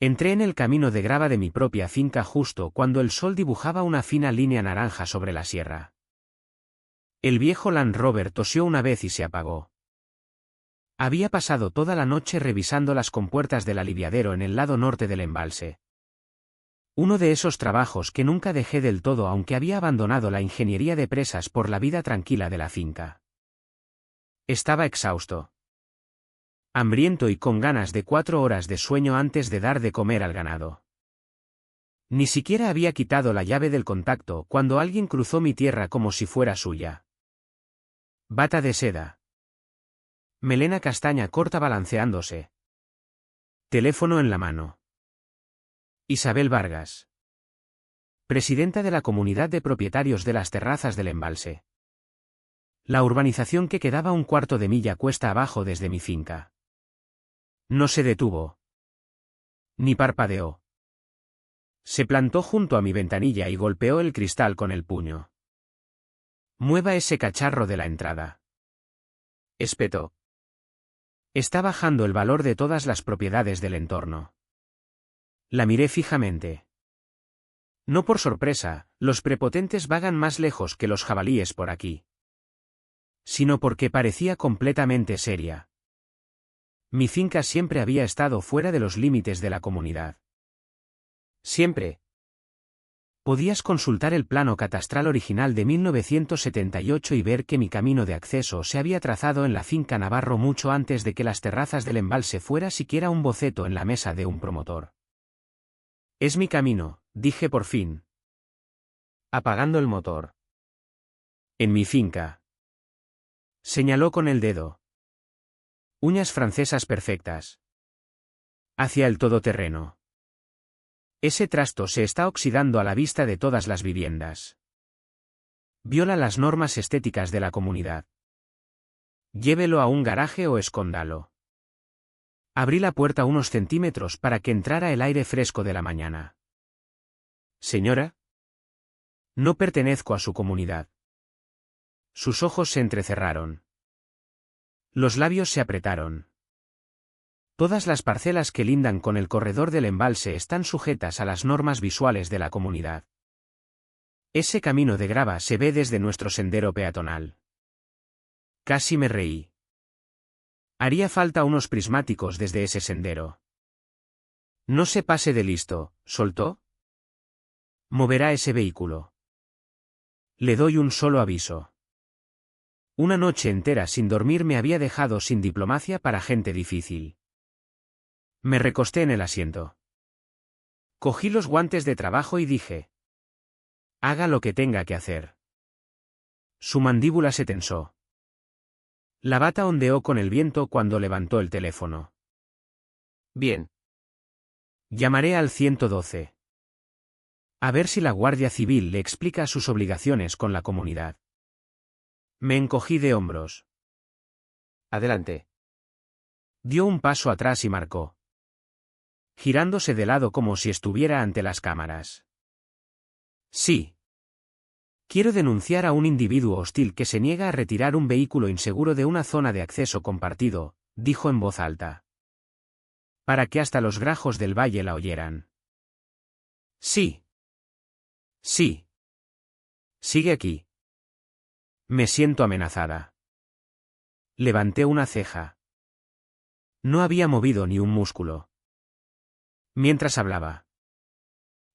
Entré en el camino de grava de mi propia finca justo cuando el sol dibujaba una fina línea naranja sobre la sierra. El viejo Land Rover tosió una vez y se apagó. Había pasado toda la noche revisando las compuertas del aliviadero en el lado norte del embalse. Uno de esos trabajos que nunca dejé del todo aunque había abandonado la ingeniería de presas por la vida tranquila de la finca. Estaba exhausto. Hambriento y con ganas de 4 horas de sueño antes de dar de comer al ganado. Ni siquiera había quitado la llave del contacto cuando alguien cruzó mi tierra como si fuera suya. Bata de seda. Melena castaña corta balanceándose. Teléfono en la mano. Isabel Vargas. Presidenta de la Comunidad de Propietarios de las Terrazas del Embalse. La urbanización que quedaba 1/4 de milla cuesta abajo desde mi finca. No se detuvo. Ni parpadeó. Se plantó junto a mi ventanilla y golpeó el cristal con el puño. Mueva ese cacharro de la entrada. Espetó. Está bajando el valor de todas las propiedades del entorno. La miré fijamente. No por sorpresa, los prepotentes vagan más lejos que los jabalíes por aquí. Sino porque parecía completamente seria. Mi finca siempre había estado fuera de los límites de la comunidad. Siempre. Podías consultar el plano catastral original de 1978 y ver que mi camino de acceso se había trazado en la finca Navarro mucho antes de que las terrazas del embalse fuera siquiera un boceto en la mesa de un promotor. Es mi camino, dije por fin. Apagando el motor. En mi finca. Señaló con el dedo. Uñas francesas perfectas. Hacia el todoterreno. Ese trasto se está oxidando a la vista de todas las viviendas. Viola las normas estéticas de la comunidad. Llévelo a un garaje o escóndalo. Abrí la puerta unos centímetros para que entrara el aire fresco de la mañana. Señora. No pertenezco a su comunidad. Sus ojos se entrecerraron. Los labios se apretaron. Todas las parcelas que lindan con el corredor del embalse están sujetas a las normas visuales de la comunidad. Ese camino de grava se ve desde nuestro sendero peatonal. Casi me reí. Haría falta unos prismáticos desde ese sendero. No se pase de listo, ¿soltó? Moverá ese vehículo. Le doy un solo aviso. Una noche entera sin dormir me había dejado sin diplomacia para gente difícil. Me recosté en el asiento. Cogí los guantes de trabajo y dije: haga lo que tenga que hacer. Su mandíbula se tensó. La bata ondeó con el viento cuando levantó el teléfono. Bien. Llamaré al 112. A ver si la Guardia Civil le explica sus obligaciones con la comunidad. Me encogí de hombros. Adelante. Dio un paso atrás y marcó, girándose de lado como si estuviera ante las cámaras. Sí. Quiero denunciar a un individuo hostil que se niega a retirar un vehículo inseguro de una zona de acceso compartido, dijo en voz alta. Para que hasta los grajos del valle la oyeran. Sí. Sí. Sigue aquí. Me siento amenazada. Levanté una ceja. No había movido ni un músculo. Mientras hablaba,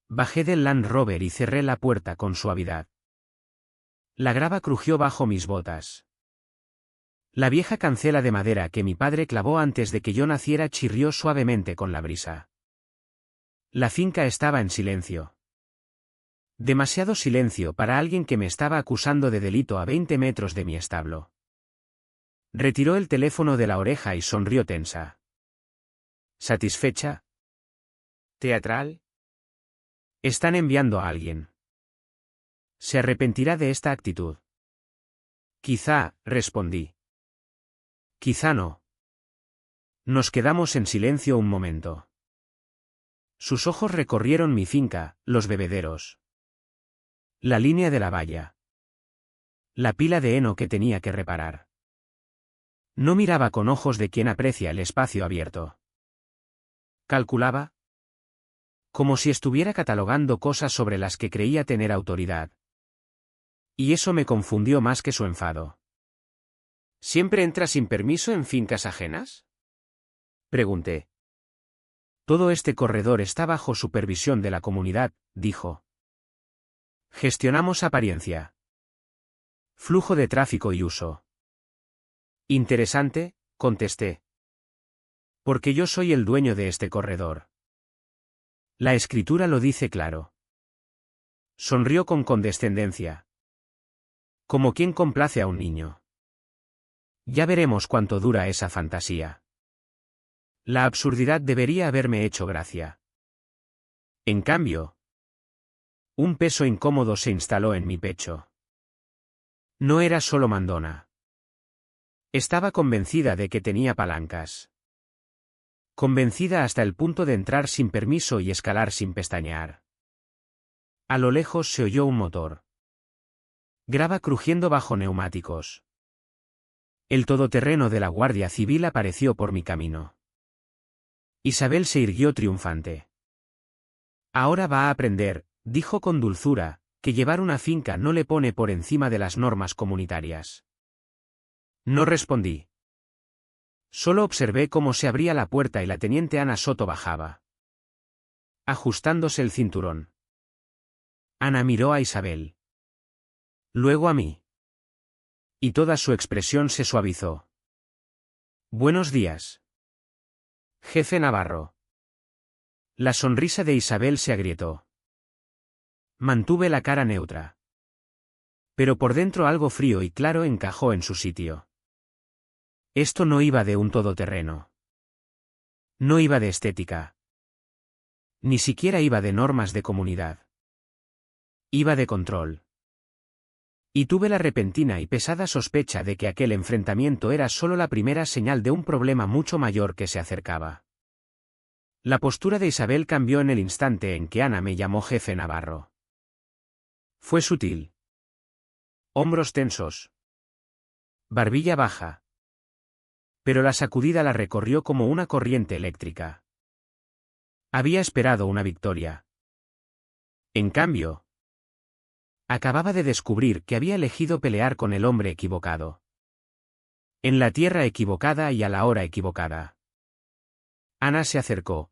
bajé del Land Rover y cerré la puerta con suavidad. La grava crujió bajo mis botas. La vieja cancela de madera que mi padre clavó antes de que yo naciera chirrió suavemente con la brisa. La finca estaba en silencio. Demasiado silencio para alguien que me estaba acusando de delito a 20 metros de mi establo. Retiró el teléfono de la oreja y sonrió tensa. ¿Satisfecha? ¿Teatral? Están enviando a alguien. Se arrepentirá de esta actitud. Quizá, respondí. Quizá no. Nos quedamos en silencio un momento. Sus ojos recorrieron mi finca, los bebederos. La línea de la valla. La pila de heno que tenía que reparar. No miraba con ojos de quien aprecia el espacio abierto. Calculaba, Como si estuviera catalogando cosas sobre las que creía tener autoridad. Y eso me confundió más que su enfado. ¿Siempre entra sin permiso en fincas ajenas? Pregunté. Todo este corredor está bajo supervisión de la comunidad, dijo. Gestionamos apariencia, flujo de tráfico y uso. Interesante, contesté. Porque yo soy el dueño de este corredor. La escritura lo dice claro. Sonrió con condescendencia. Como quien complace a un niño. Ya veremos cuánto dura esa fantasía. La absurdidad debería haberme hecho gracia. En cambio, un peso incómodo se instaló en mi pecho. No era solo mandona. Estaba convencida de que tenía palancas. Convencida hasta el punto de entrar sin permiso y escalar sin pestañear. A lo lejos se oyó un motor. Grava crujiendo bajo neumáticos. El todoterreno de la Guardia Civil apareció por mi camino. Isabel se irguió triunfante. Ahora va a aprender, dijo con dulzura, que llevar una finca no le pone por encima de las normas comunitarias. No respondí. Solo observé cómo se abría la puerta y la teniente Ana Soto bajaba. Ajustándose el cinturón. Ana miró a Isabel. Luego a mí. Y toda su expresión se suavizó. Buenos días. Jefe Navarro. La sonrisa de Isabel se agrietó. Mantuve la cara neutra. Pero por dentro algo frío y claro encajó en su sitio. Esto no iba de un todoterreno. No iba de estética. Ni siquiera iba de normas de comunidad. Iba de control. Y tuve la repentina y pesada sospecha de que aquel enfrentamiento era solo la primera señal de un problema mucho mayor que se acercaba. La postura de Isabel cambió en el instante en que Ana me llamó jefe Navarro. Fue sutil. Hombros tensos. Barbilla baja. Pero la sacudida la recorrió como una corriente eléctrica. Había esperado una victoria. En cambio, acababa de descubrir que había elegido pelear con el hombre equivocado. En la tierra equivocada y a la hora equivocada. Ana se acercó.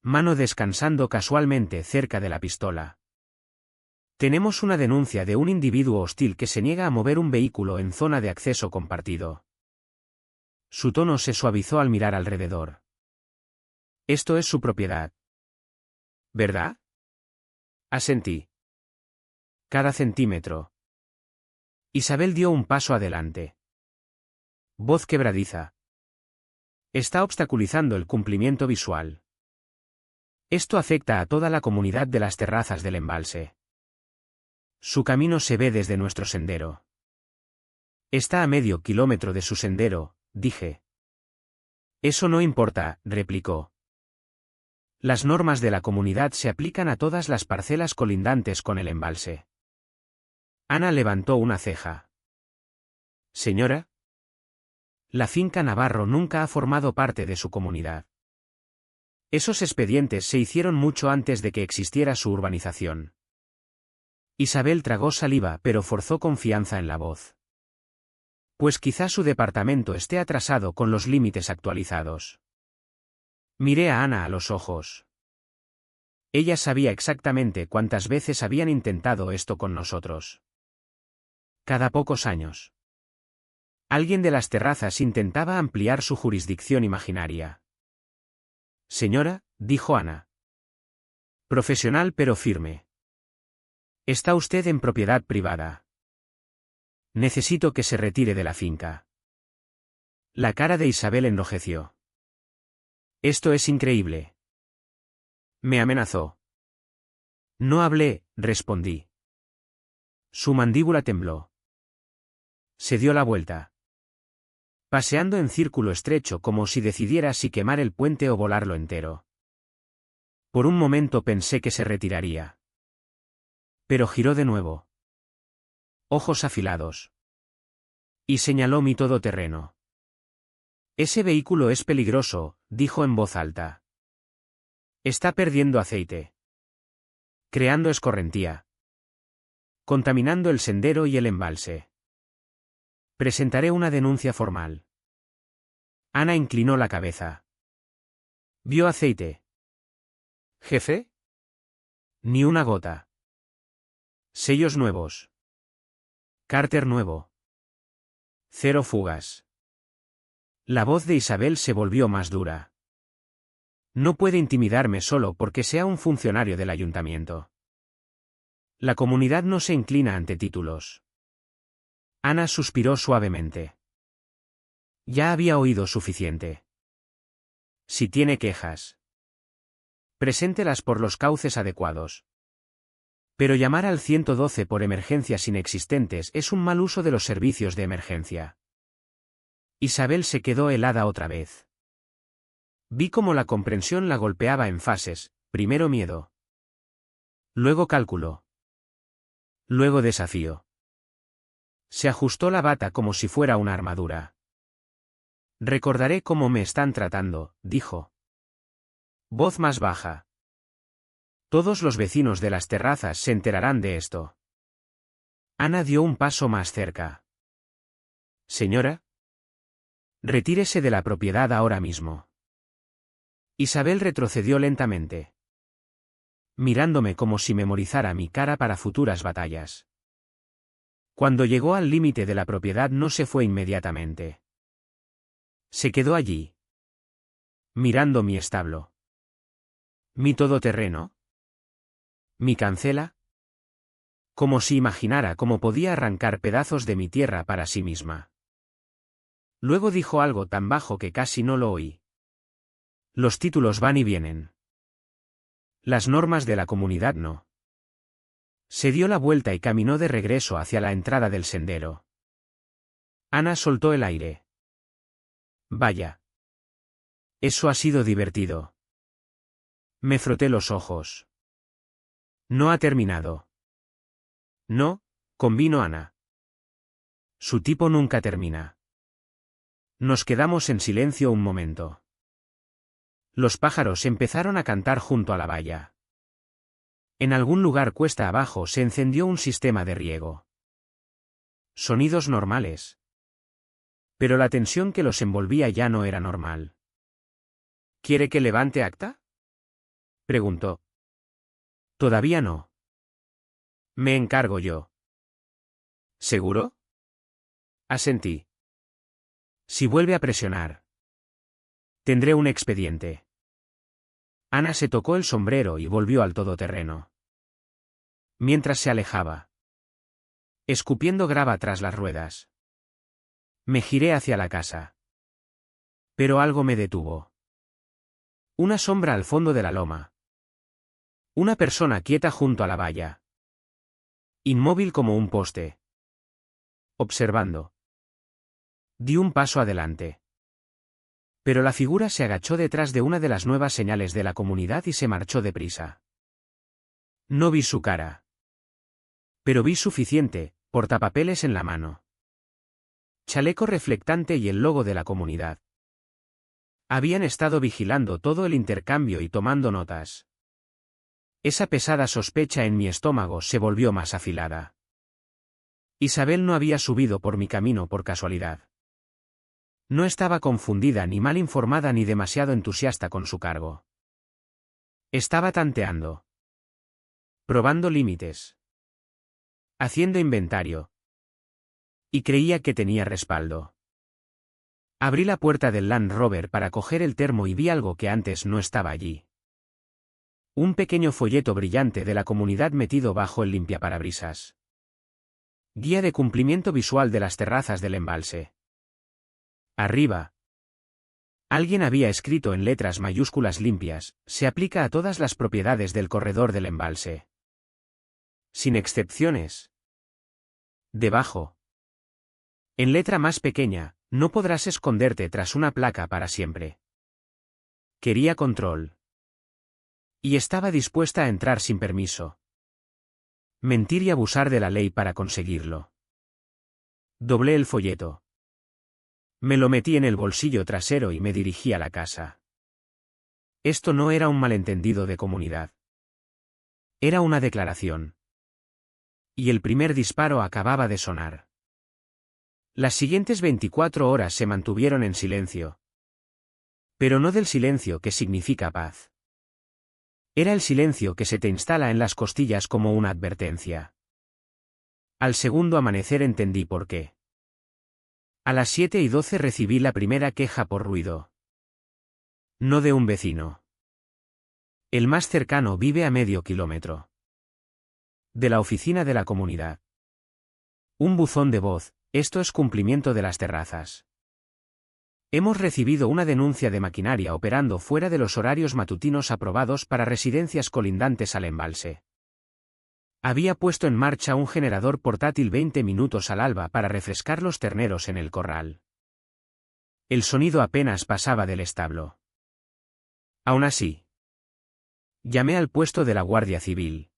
Mano descansando casualmente cerca de la pistola. Tenemos una denuncia de un individuo hostil que se niega a mover un vehículo en zona de acceso compartido. Su tono se suavizó al mirar alrededor. Esto es su propiedad. ¿Verdad? Asentí. Cada centímetro. Isabel dio un paso adelante. Voz quebradiza. Está obstaculizando el cumplimiento visual. Esto afecta a toda la comunidad de las terrazas del embalse. Su camino se ve desde nuestro sendero. Está a medio kilómetro de su sendero, dije. Eso no importa, replicó. Las normas de la comunidad se aplican a todas las parcelas colindantes con el embalse. Ana levantó una ceja. Señora. La finca Navarro nunca ha formado parte de su comunidad. Esos expedientes se hicieron mucho antes de que existiera su urbanización. Isabel tragó saliva pero forzó confianza en la voz. Pues quizá su departamento esté atrasado con los límites actualizados. Miré a Ana a los ojos. Ella sabía exactamente cuántas veces habían intentado esto con nosotros. Cada pocos años. Alguien de las terrazas intentaba ampliar su jurisdicción imaginaria. Señora, dijo Ana. Profesional pero firme. Está usted en propiedad privada. Necesito que se retire de la finca. La cara de Isabel enrojeció. Esto es increíble. Me amenazó. No hablé, respondí. Su mandíbula tembló. Se dio la vuelta. Paseando en círculo estrecho como si decidiera si quemar el puente o volarlo entero. Por un momento pensé que se retiraría. Pero giró de nuevo. Ojos afilados. Y señaló mi todoterreno. Ese vehículo es peligroso, dijo en voz alta. Está perdiendo aceite. Creando escorrentía. Contaminando el sendero y el embalse. Presentaré una denuncia formal. Ana inclinó la cabeza. ¿Vio aceite? ¿Jefe? Ni una gota. Sellos nuevos. Cárter nuevo. 0 fugas. La voz de Isabel se volvió más dura. No puede intimidarme solo porque sea un funcionario del ayuntamiento. La comunidad no se inclina ante títulos. Ana suspiró suavemente. Ya había oído suficiente. Si tiene quejas, preséntelas por los cauces adecuados. Pero llamar al 112 por emergencias inexistentes es un mal uso de los servicios de emergencia. Isabel se quedó helada otra vez. Vi cómo la comprensión la golpeaba en fases, primero miedo. Luego cálculo. Luego desafío. Se ajustó la bata como si fuera una armadura. Recordaré cómo me están tratando, dijo. Voz más baja. Todos los vecinos de las terrazas se enterarán de esto. Ana dio un paso más cerca. Señora. Retírese de la propiedad ahora mismo. Isabel retrocedió lentamente, mirándome como si memorizara mi cara para futuras batallas. Cuando llegó al límite de la propiedad no se fue inmediatamente. Se quedó allí, mirando mi establo. Mi todoterreno. Mi cancela. Como si imaginara cómo podía arrancar pedazos de mi tierra para sí misma. Luego dijo algo tan bajo que casi no lo oí. Los títulos van y vienen. Las normas de la comunidad no. Se dio la vuelta y caminó de regreso hacia la entrada del sendero. Ana soltó el aire. Vaya. Eso ha sido divertido. Me froté los ojos. No ha terminado. No, convino Ana. Su tipo nunca termina. Nos quedamos en silencio un momento. Los pájaros empezaron a cantar junto a la valla. En algún lugar cuesta abajo se encendió un sistema de riego. Sonidos normales. Pero la tensión que los envolvía ya no era normal. ¿Quiere que levante acta? Preguntó. Todavía no. Me encargo yo. ¿Seguro? Asentí. Si vuelve a presionar, tendré un expediente. Ana se tocó el sombrero y volvió al todoterreno. Mientras se alejaba, escupiendo grava tras las ruedas, me giré hacia la casa. Pero algo me detuvo. Una sombra al fondo de la loma. Una persona quieta junto a la valla. Inmóvil como un poste. Observando. Di un paso adelante. Pero la figura se agachó detrás de una de las nuevas señales de la comunidad y se marchó deprisa. No vi su cara. Pero vi suficiente, portapapeles en la mano. Chaleco reflectante y el logo de la comunidad. Habían estado vigilando todo el intercambio y tomando notas. Esa pesada sospecha en mi estómago se volvió más afilada. Isabel no había subido por mi camino por casualidad. No estaba confundida ni mal informada ni demasiado entusiasta con su cargo. Estaba tanteando. Probando límites. Haciendo inventario. Y creía que tenía respaldo. Abrí la puerta del Land Rover para coger el termo y vi algo que antes no estaba allí. Un pequeño folleto brillante de la comunidad metido bajo el limpiaparabrisas. Guía de cumplimiento visual de las terrazas del embalse. Arriba. Alguien había escrito en letras mayúsculas limpias, se aplica a todas las propiedades del corredor del embalse. Sin excepciones. Debajo. En letra más pequeña, no podrás esconderte tras una placa para siempre. Quería control. Y estaba dispuesta a entrar sin permiso. Mentir y abusar de la ley para conseguirlo. Doblé el folleto. Me lo metí en el bolsillo trasero y me dirigí a la casa. Esto no era un malentendido de comunidad. Era una declaración. Y el primer disparo acababa de sonar. Las siguientes 24 horas se mantuvieron en silencio. Pero no del silencio que significa paz. Era el silencio que se te instala en las costillas como una advertencia. Al segundo amanecer entendí por qué. A las 7:12 recibí la primera queja por ruido. No de un vecino. El más cercano vive a medio kilómetro. De la oficina de la comunidad. Un buzón de voz, esto es cumplimiento de las terrazas. Hemos recibido una denuncia de maquinaria operando fuera de los horarios matutinos aprobados para residencias colindantes al embalse. Había puesto en marcha un generador portátil 20 minutos al alba para refrescar los terneros en el corral. El sonido apenas pasaba del establo. Aún así, llamé al puesto de la Guardia Civil.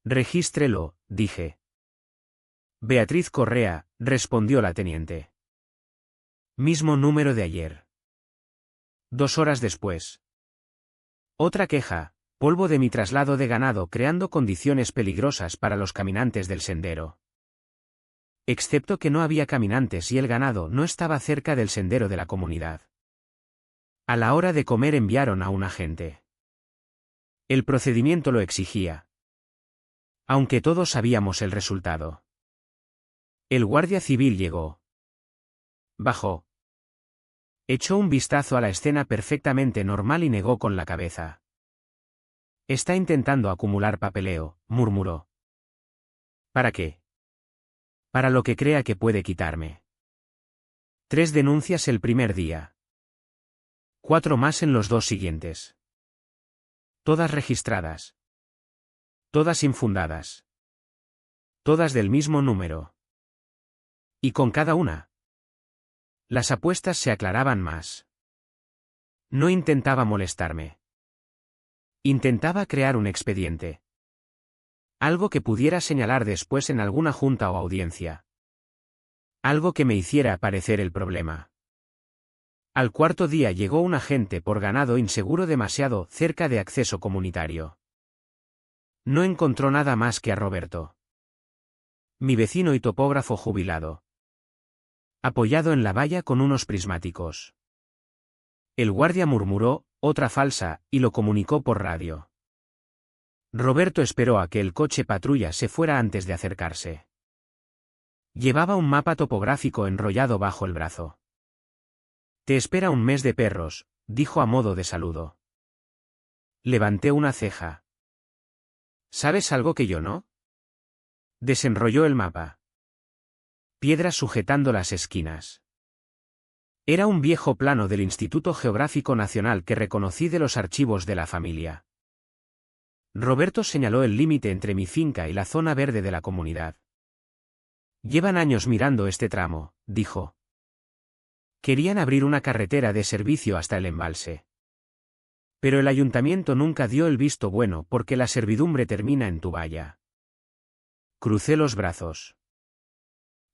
Regístrelo, dije. Beatriz Correa, respondió la teniente. Mismo número de ayer. 2 horas después. Otra queja, polvo de mi traslado de ganado creando condiciones peligrosas para los caminantes del sendero. Excepto que no había caminantes y el ganado no estaba cerca del sendero de la comunidad. A la hora de comer enviaron a un agente. El procedimiento lo exigía. Aunque todos sabíamos el resultado. El guardia civil llegó. Bajó. Echó un vistazo a la escena perfectamente normal y negó con la cabeza. Está intentando acumular papeleo, murmuró. ¿Para qué? Para lo que crea que puede quitarme. 3 denuncias el primer día. 4 más en los 2 siguientes. Todas registradas. Todas infundadas. Todas del mismo número. Y con cada una. Las apuestas se aclaraban más. No intentaba molestarme. Intentaba crear un expediente. Algo que pudiera señalar después en alguna junta o audiencia. Algo que me hiciera aparecer el problema. Al cuarto día llegó un agente por ganado inseguro demasiado cerca de acceso comunitario. No encontró nada más que a Roberto. Mi vecino y topógrafo jubilado. Apoyado en la valla con unos prismáticos. El guardia murmuró, otra falsa, y lo comunicó por radio. Roberto esperó a que el coche patrulla se fuera antes de acercarse. Llevaba un mapa topográfico enrollado bajo el brazo. Te espera un mes de perros, dijo a modo de saludo. Levanté una ceja. ¿Sabes algo que yo no? Desenrolló el mapa. Piedras sujetando las esquinas. Era un viejo plano del Instituto Geográfico Nacional que reconocí de los archivos de la familia. Roberto señaló el límite entre mi finca y la zona verde de la comunidad. Llevan años mirando este tramo, dijo. Querían abrir una carretera de servicio hasta el embalse. Pero el ayuntamiento nunca dio el visto bueno porque la servidumbre termina en tu valla. Crucé los brazos.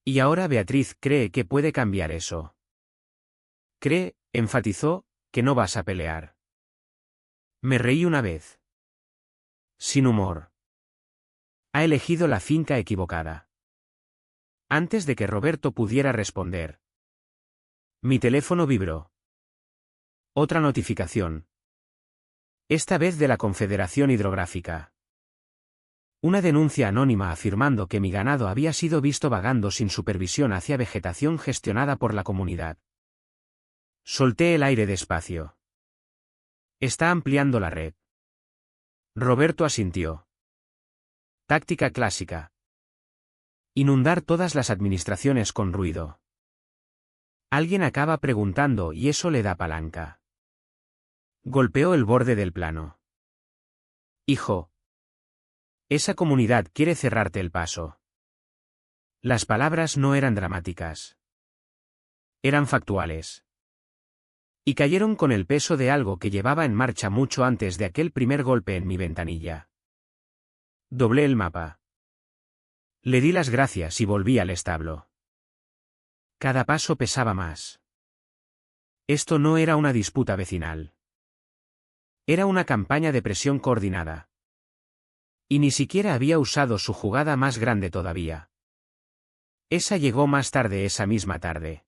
Y ahora Beatriz cree que puede cambiar eso. Cree, enfatizó, que no vas a pelear. Me reí una vez. Sin humor. Ha elegido la finca equivocada. Antes de que Roberto pudiera responder. Mi teléfono vibró. Otra notificación. Esta vez de la Confederación Hidrográfica. Una denuncia anónima afirmando que mi ganado había sido visto vagando sin supervisión hacia vegetación gestionada por la comunidad. Solté el aire despacio. Está ampliando la red. Roberto asintió. Táctica clásica. Inundar todas las administraciones con ruido. Alguien acaba preguntando y eso le da palanca. Golpeó el borde del plano. Hijo. Esa comunidad quiere cerrarte el paso. Las palabras no eran dramáticas. Eran factuales. Y cayeron con el peso de algo que llevaba en marcha mucho antes de aquel primer golpe en mi ventanilla. Doblé el mapa. Le di las gracias y volví al establo. Cada paso pesaba más. Esto no era una disputa vecinal. Era una campaña de presión coordinada. Y ni siquiera había usado su jugada más grande todavía. Esa llegó más tarde esa misma tarde.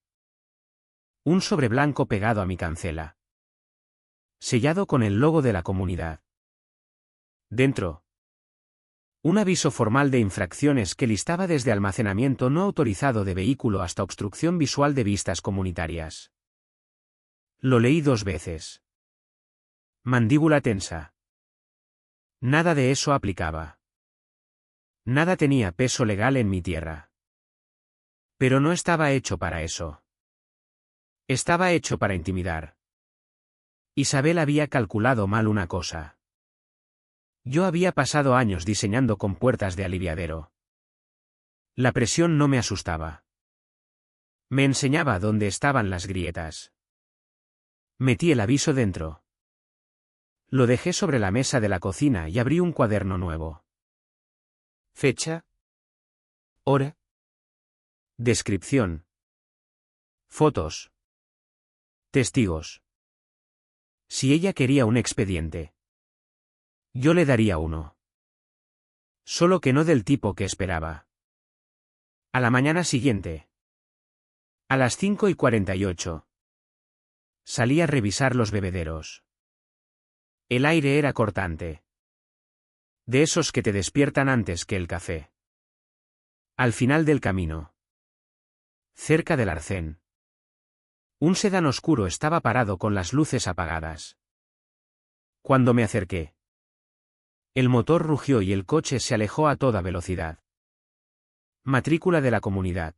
Un sobre blanco pegado a mi cancela. Sellado con el logo de la comunidad. Dentro. Un aviso formal de infracciones que listaba desde almacenamiento no autorizado de vehículo hasta obstrucción visual de vistas comunitarias. Lo leí 2 veces. Mandíbula tensa. Nada de eso aplicaba. Nada tenía peso legal en mi tierra. Pero no estaba hecho para eso. Estaba hecho para intimidar. Isabel había calculado mal una cosa. Yo había pasado años diseñando compuertas de aliviadero. La presión no me asustaba. Me enseñaba dónde estaban las grietas. Metí el aviso dentro. Lo dejé sobre la mesa de la cocina y abrí un cuaderno nuevo. Fecha. Hora. Descripción. Fotos. Testigos. Si ella quería un expediente, yo le daría uno. Solo que no del tipo que esperaba. A la mañana siguiente. A las 5:48. Salí a revisar los bebederos. El aire era cortante. De esos que te despiertan antes que el café. Al final del camino. Cerca del arcén. Un sedán oscuro estaba parado con las luces apagadas. Cuando me acerqué, el motor rugió y el coche se alejó a toda velocidad. Matrícula de la comunidad.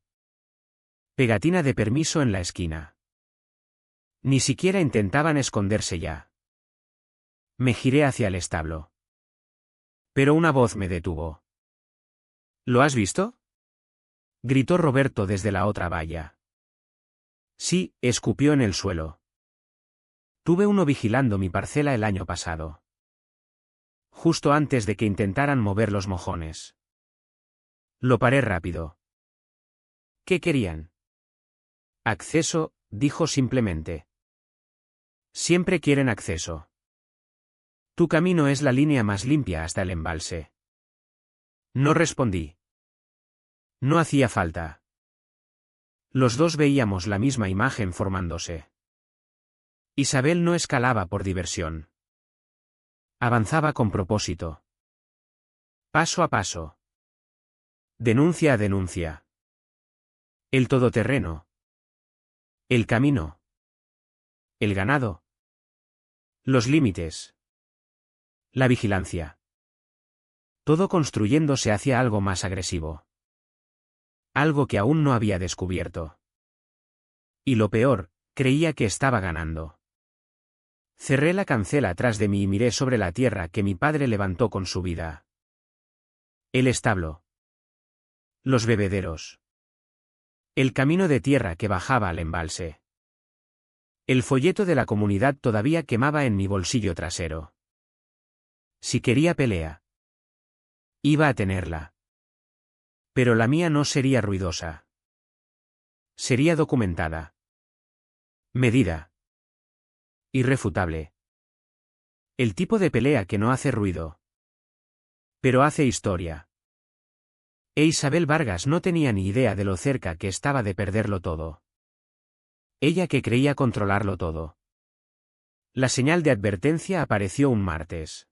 Pegatina de permiso en la esquina. Ni siquiera intentaban esconderse ya. Me giré hacia el establo. Pero una voz me detuvo. ¿Lo has visto? Gritó Roberto desde la otra valla. Sí, escupió en el suelo. Tuve uno vigilando mi parcela el año pasado. Justo antes de que intentaran mover los mojones. Lo paré rápido. ¿Qué querían? Acceso, dijo simplemente. Siempre quieren acceso. Tu camino es la línea más limpia hasta el embalse. No respondí. No hacía falta. Los dos veíamos la misma imagen formándose. Isabel no escalaba por diversión. Avanzaba con propósito. Paso a paso. Denuncia a denuncia. El todoterreno. El camino. El ganado. Los límites. La vigilancia. Todo construyéndose hacia algo más agresivo. Algo que aún no había descubierto. Y lo peor, creía que estaba ganando. Cerré la cancela atrás de mí y miré sobre la tierra que mi padre levantó con su vida. El establo. Los bebederos. El camino de tierra que bajaba al embalse. El folleto de la comunidad todavía quemaba en mi bolsillo trasero. Si quería pelea, iba a tenerla. Pero la mía no sería ruidosa. Sería documentada. Medida. Irrefutable. El tipo de pelea que no hace ruido. Pero hace historia. E Isabel Vargas no tenía ni idea de lo cerca que estaba de perderlo todo. Ella que creía controlarlo todo. La señal de advertencia apareció un martes.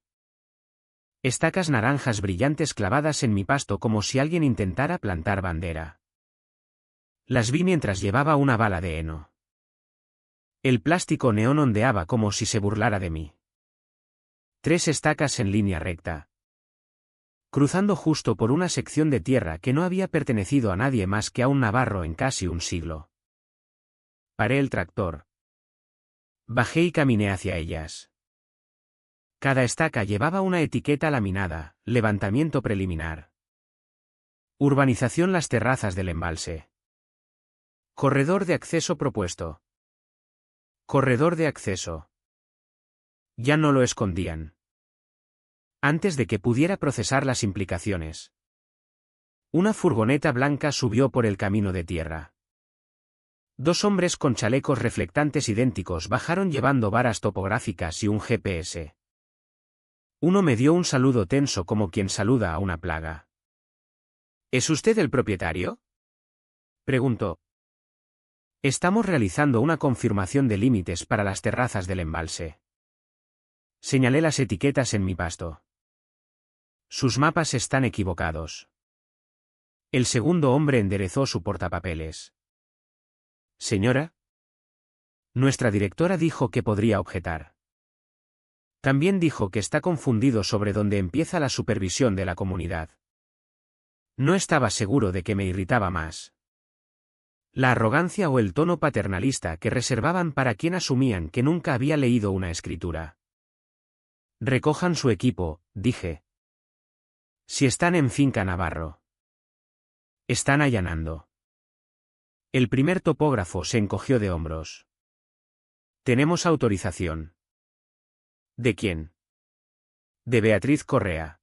Estacas naranjas brillantes clavadas en mi pasto como si alguien intentara plantar bandera. Las vi mientras llevaba una bala de heno. El plástico neón ondeaba como si se burlara de mí. 3 estacas en línea recta. Cruzando justo por una sección de tierra que no había pertenecido a nadie más que a un navarro en casi un siglo. Paré el tractor. Bajé y caminé hacia ellas. Cada estaca llevaba una etiqueta laminada, levantamiento preliminar. Urbanización Las Terrazas del Embalse. Corredor de acceso propuesto. Corredor de acceso. Ya no lo escondían. Antes de que pudiera procesar las implicaciones. Una furgoneta blanca subió por el camino de tierra. 2 hombres con chalecos reflectantes idénticos bajaron llevando varas topográficas y un GPS. Uno me dio un saludo tenso como quien saluda a una plaga. ¿Es usted el propietario?, preguntó. Estamos realizando una confirmación de límites para las terrazas del embalse. Señalé las etiquetas en mi pasto. Sus mapas están equivocados. El segundo hombre enderezó su portapapeles. Señora. Nuestra directora dijo que podría objetar. También dijo que está confundido sobre dónde empieza la supervisión de la comunidad. No estaba seguro de que me irritaba más. La arrogancia o el tono paternalista que reservaban para quien asumían que nunca había leído una escritura. Recojan su equipo, dije. Si están en Finca Navarro. Están allanando. El primer topógrafo se encogió de hombros. Tenemos autorización. ¿De quién? De Beatriz Correa.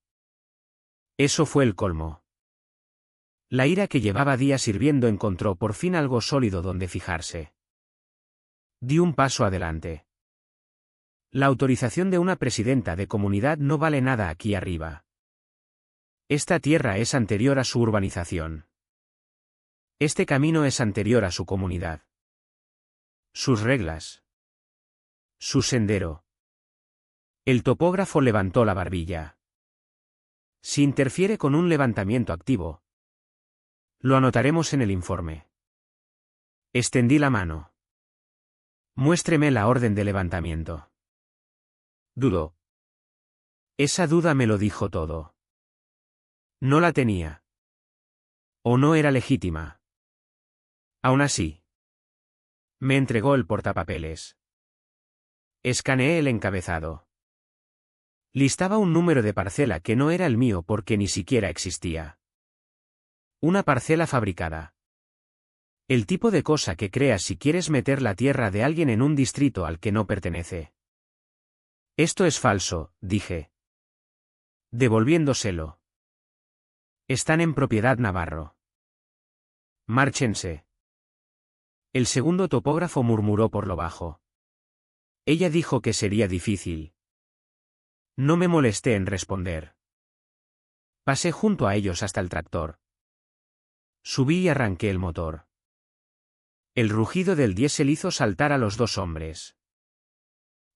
Eso fue el colmo. La ira que llevaba días hirviendo encontró por fin algo sólido donde fijarse. Di un paso adelante. La autorización de una presidenta de comunidad no vale nada aquí arriba. Esta tierra es anterior a su urbanización. Este camino es anterior a su comunidad. Sus reglas. Su sendero. El topógrafo levantó la barbilla. Si interfiere con un levantamiento activo, lo anotaremos en el informe. Extendí la mano. Muéstreme la orden de levantamiento. Dudó. Esa duda me lo dijo todo. No la tenía. O no era legítima. Aún así. Me entregó el portapapeles. Escaneé el encabezado. Listaba un número de parcela que no era el mío porque ni siquiera existía. Una parcela fabricada. El tipo de cosa que creas si quieres meter la tierra de alguien en un distrito al que no pertenece. Esto es falso, dije. Devolviéndoselo. Están en propiedad Navarro. Márchense. El segundo topógrafo murmuró por lo bajo. Ella dijo que sería difícil. No me molesté en responder. Pasé junto a ellos hasta el tractor. Subí y arranqué el motor. El rugido del diésel hizo saltar a los dos hombres.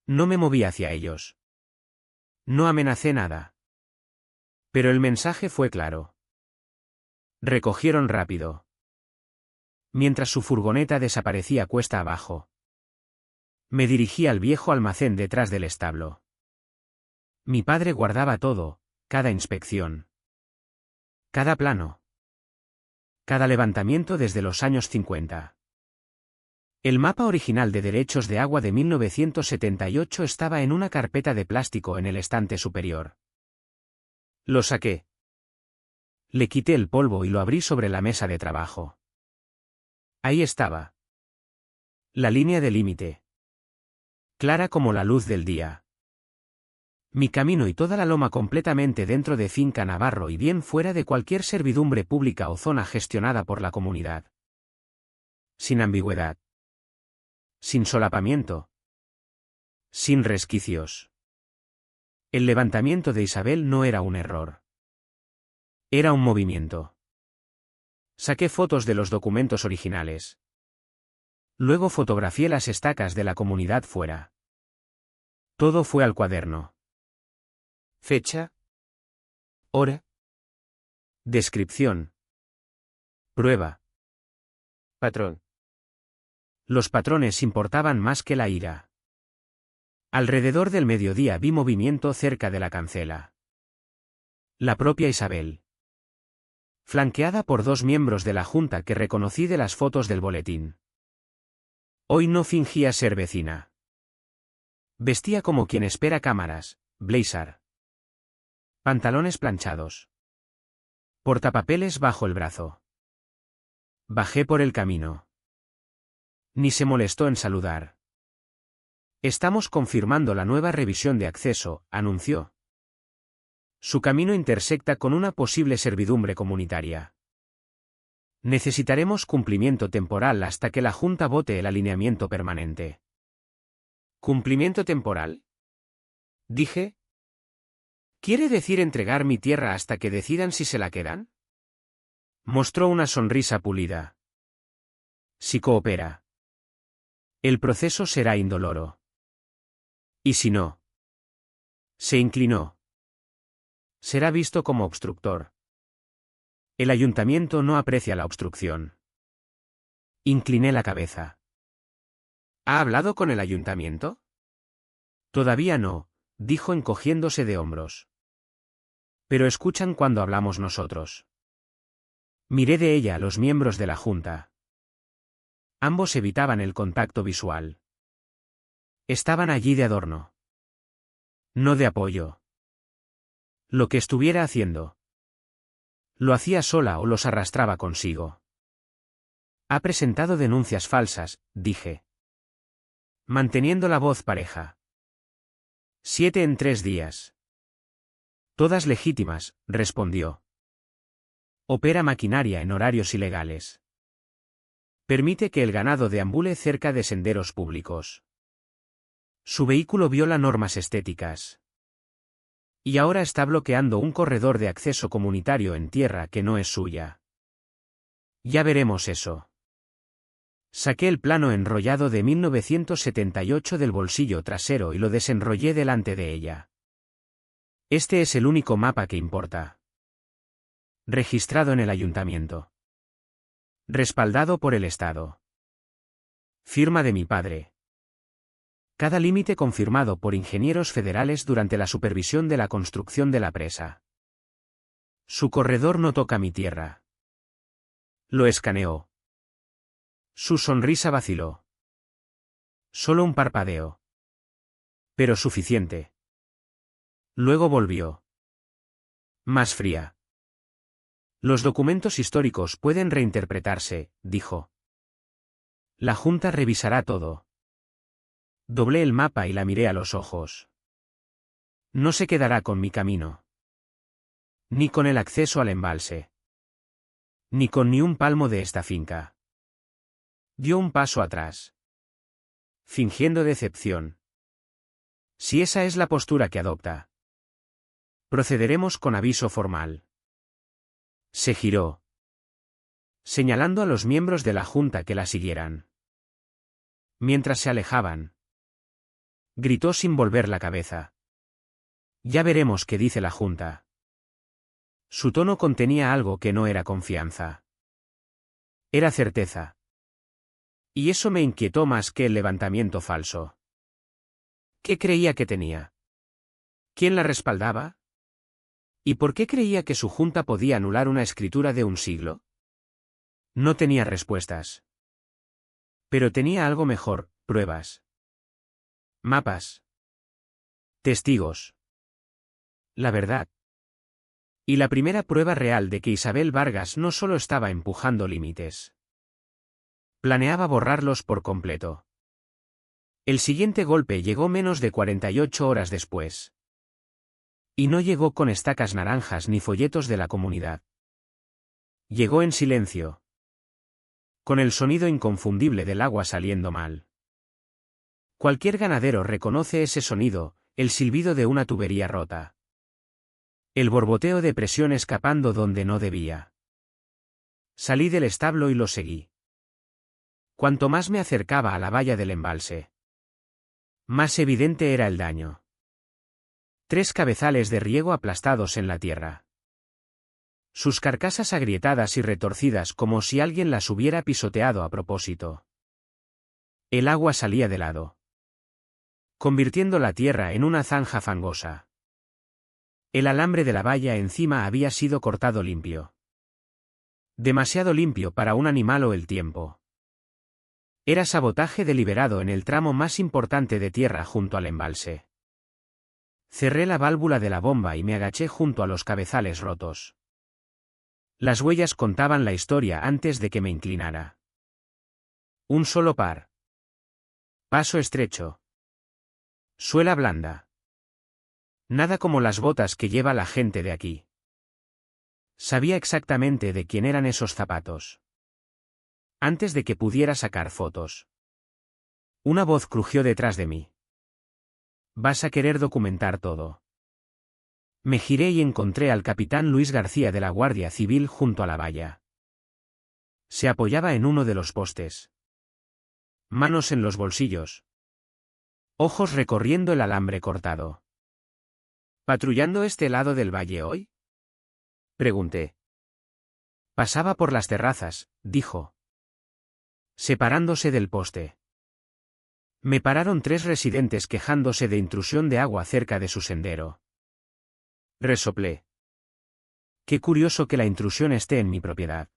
No me moví hacia ellos. No amenacé nada. Pero el mensaje fue claro. Recogieron rápido. Mientras su furgoneta desaparecía cuesta abajo. Me dirigí al viejo almacén detrás del establo. Mi padre guardaba todo, cada inspección. Cada plano. Cada levantamiento desde los años 50. El mapa original de derechos de agua de 1978 estaba en una carpeta de plástico en el estante superior. Lo saqué. Le quité el polvo y lo abrí sobre la mesa de trabajo. Ahí estaba. La línea de límite. Clara como la luz del día. Mi camino y toda la loma completamente dentro de Finca Navarro y bien fuera de cualquier servidumbre pública o zona gestionada por la comunidad. Sin ambigüedad. Sin solapamiento. Sin resquicios. El levantamiento de Isabel no era un error. Era un movimiento. Saqué fotos de los documentos originales. Luego fotografié las estacas de la comunidad fuera. Todo fue al cuaderno. Fecha. Hora. Descripción. Prueba. Patrón. Los patrones importaban más que la ira. Alrededor del mediodía vi movimiento cerca de la cancela. La propia Isabel. Flanqueada por dos miembros de la junta que reconocí de las fotos del boletín. Hoy no fingía ser vecina. Vestía como quien espera cámaras, blazer. Pantalones planchados. Portapapeles bajo el brazo. Bajé por el camino. Ni se molestó en saludar. Estamos confirmando la nueva revisión de acceso, anunció. Su camino intersecta con una posible servidumbre comunitaria. Necesitaremos cumplimiento temporal hasta que la Junta vote el alineamiento permanente. ¿Cumplimiento temporal? Dije. ¿Quiere decir entregar mi tierra hasta que decidan si se la quedan? Mostró una sonrisa pulida. Si coopera. El proceso será indoloro. ¿Y si no? Se inclinó. Será visto como obstructor. El ayuntamiento no aprecia la obstrucción. Incliné la cabeza. ¿Ha hablado con el ayuntamiento? Todavía no, dijo encogiéndose de hombros. Pero escuchan cuando hablamos nosotros. Miré de ella a los miembros de la junta. Ambos evitaban el contacto visual. Estaban allí de adorno. No de apoyo. Lo que estuviera haciendo. Lo hacía sola o los arrastraba consigo. Ha presentado denuncias falsas, dije. Manteniendo la voz pareja. 7 en 3 días. Todas legítimas, respondió. Opera maquinaria en horarios ilegales. Permite que el ganado deambule cerca de senderos públicos. Su vehículo viola normas estéticas. Y ahora está bloqueando un corredor de acceso comunitario en tierra que no es suya. Ya veremos eso. Saqué el plano enrollado de 1978 del bolsillo trasero y lo desenrollé delante de ella. Este es el único mapa que importa. Registrado en el ayuntamiento. Respaldado por el Estado. Firma de mi padre. Cada límite confirmado por ingenieros federales durante la supervisión de la construcción de la presa. Su corredor no toca mi tierra. Lo escaneó. Su sonrisa vaciló. Solo un parpadeo. Pero suficiente. Luego volvió. Más fría. Los documentos históricos pueden reinterpretarse, dijo. La Junta revisará todo. Doblé el mapa y la miré a los ojos. No se quedará con mi camino. Ni con el acceso al embalse. Ni con ni un palmo de esta finca. Dio un paso atrás. Fingiendo decepción. Si esa es la postura que adopta. Procederemos con aviso formal. Se giró. Señalando a los miembros de la Junta que la siguieran. Mientras se alejaban. Gritó sin volver la cabeza. Ya veremos qué dice la Junta. Su tono contenía algo que no era confianza. Era certeza. Y eso me inquietó más que el levantamiento falso. ¿Qué creía que tenía? ¿Quién la respaldaba? ¿Y por qué creía que su junta podía anular una escritura de un siglo? No tenía respuestas. Pero tenía algo mejor, pruebas. Mapas. Testigos. La verdad. Y la primera prueba real de que Isabel Vargas no solo estaba empujando límites. Planeaba borrarlos por completo. El siguiente golpe llegó menos de 48 horas después. Y no llegó con estacas naranjas ni folletos de la comunidad. Llegó en silencio. Con el sonido inconfundible del agua saliendo mal. Cualquier ganadero reconoce ese sonido, el silbido de una tubería rota. El borboteo de presión escapando donde no debía. Salí del establo y lo seguí. Cuanto más me acercaba a la valla del embalse, más evidente era el daño. 3 cabezales de riego aplastados en la tierra. Sus carcasas agrietadas y retorcidas como si alguien las hubiera pisoteado a propósito. El agua salía de lado, convirtiendo la tierra en una zanja fangosa. El alambre de la valla encima había sido cortado limpio. Demasiado limpio para un animal o el tiempo. Era sabotaje deliberado en el tramo más importante de tierra junto al embalse. Cerré la válvula de la bomba y me agaché junto a los cabezales rotos. Las huellas contaban la historia antes de que me inclinara. Un solo par. Paso estrecho. Suela blanda. Nada como las botas que lleva la gente de aquí. Sabía exactamente de quién eran esos zapatos. Antes de que pudiera sacar fotos. Una voz crujió detrás de mí. Vas a querer documentar todo. Me giré y encontré al capitán Luis García de la Guardia Civil junto a la valla. Se apoyaba en uno de los postes. Manos en los bolsillos. Ojos recorriendo el alambre cortado. ¿Patrullando este lado del valle hoy?, pregunté. Pasaba por las terrazas, dijo. Separándose del poste. Me pararon 3 residentes quejándose de intrusión de agua cerca de su sendero. Resoplé. Qué curioso que la intrusión esté en mi propiedad.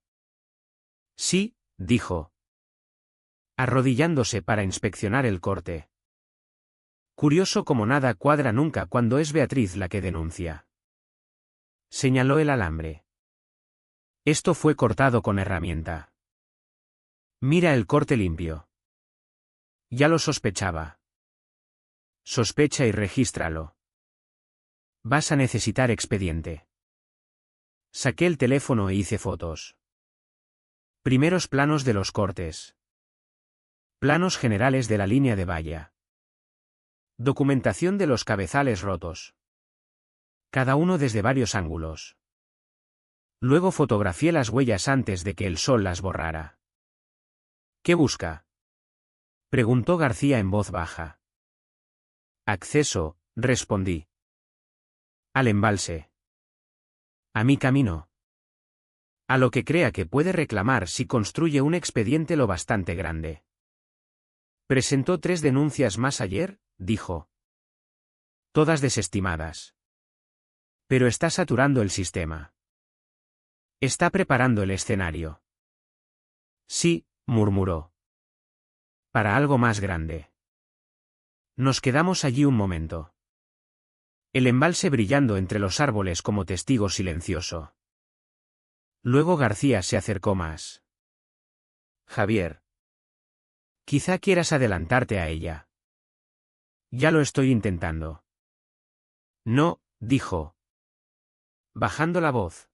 Sí, dijo. Arrodillándose para inspeccionar el corte. Curioso como nada cuadra nunca cuando es Beatriz la que denuncia. Señaló el alambre. Esto fue cortado con herramienta. Mira el corte limpio. Ya lo sospechaba. Sospecha y regístralo. Vas a necesitar expediente. Saqué el teléfono e hice fotos. Primeros planos de los cortes. Planos generales de la línea de valla. Documentación de los cabezales rotos. Cada uno desde varios ángulos. Luego fotografié las huellas antes de que el sol las borrara. ¿Qué busca?, preguntó García en voz baja. Acceso, respondí. Al embalse. A mi camino. A lo que crea que puede reclamar si construye un expediente lo bastante grande. Presentó 3 denuncias más ayer, dijo. Todas desestimadas. Pero está saturando el sistema. Está preparando el escenario. Sí, murmuró. Para algo más grande. Nos quedamos allí un momento. El embalse brillando entre los árboles como testigo silencioso. Luego García se acercó más. Javier. Quizá quieras adelantarte a ella. Ya lo estoy intentando. No, dijo. Bajando la voz.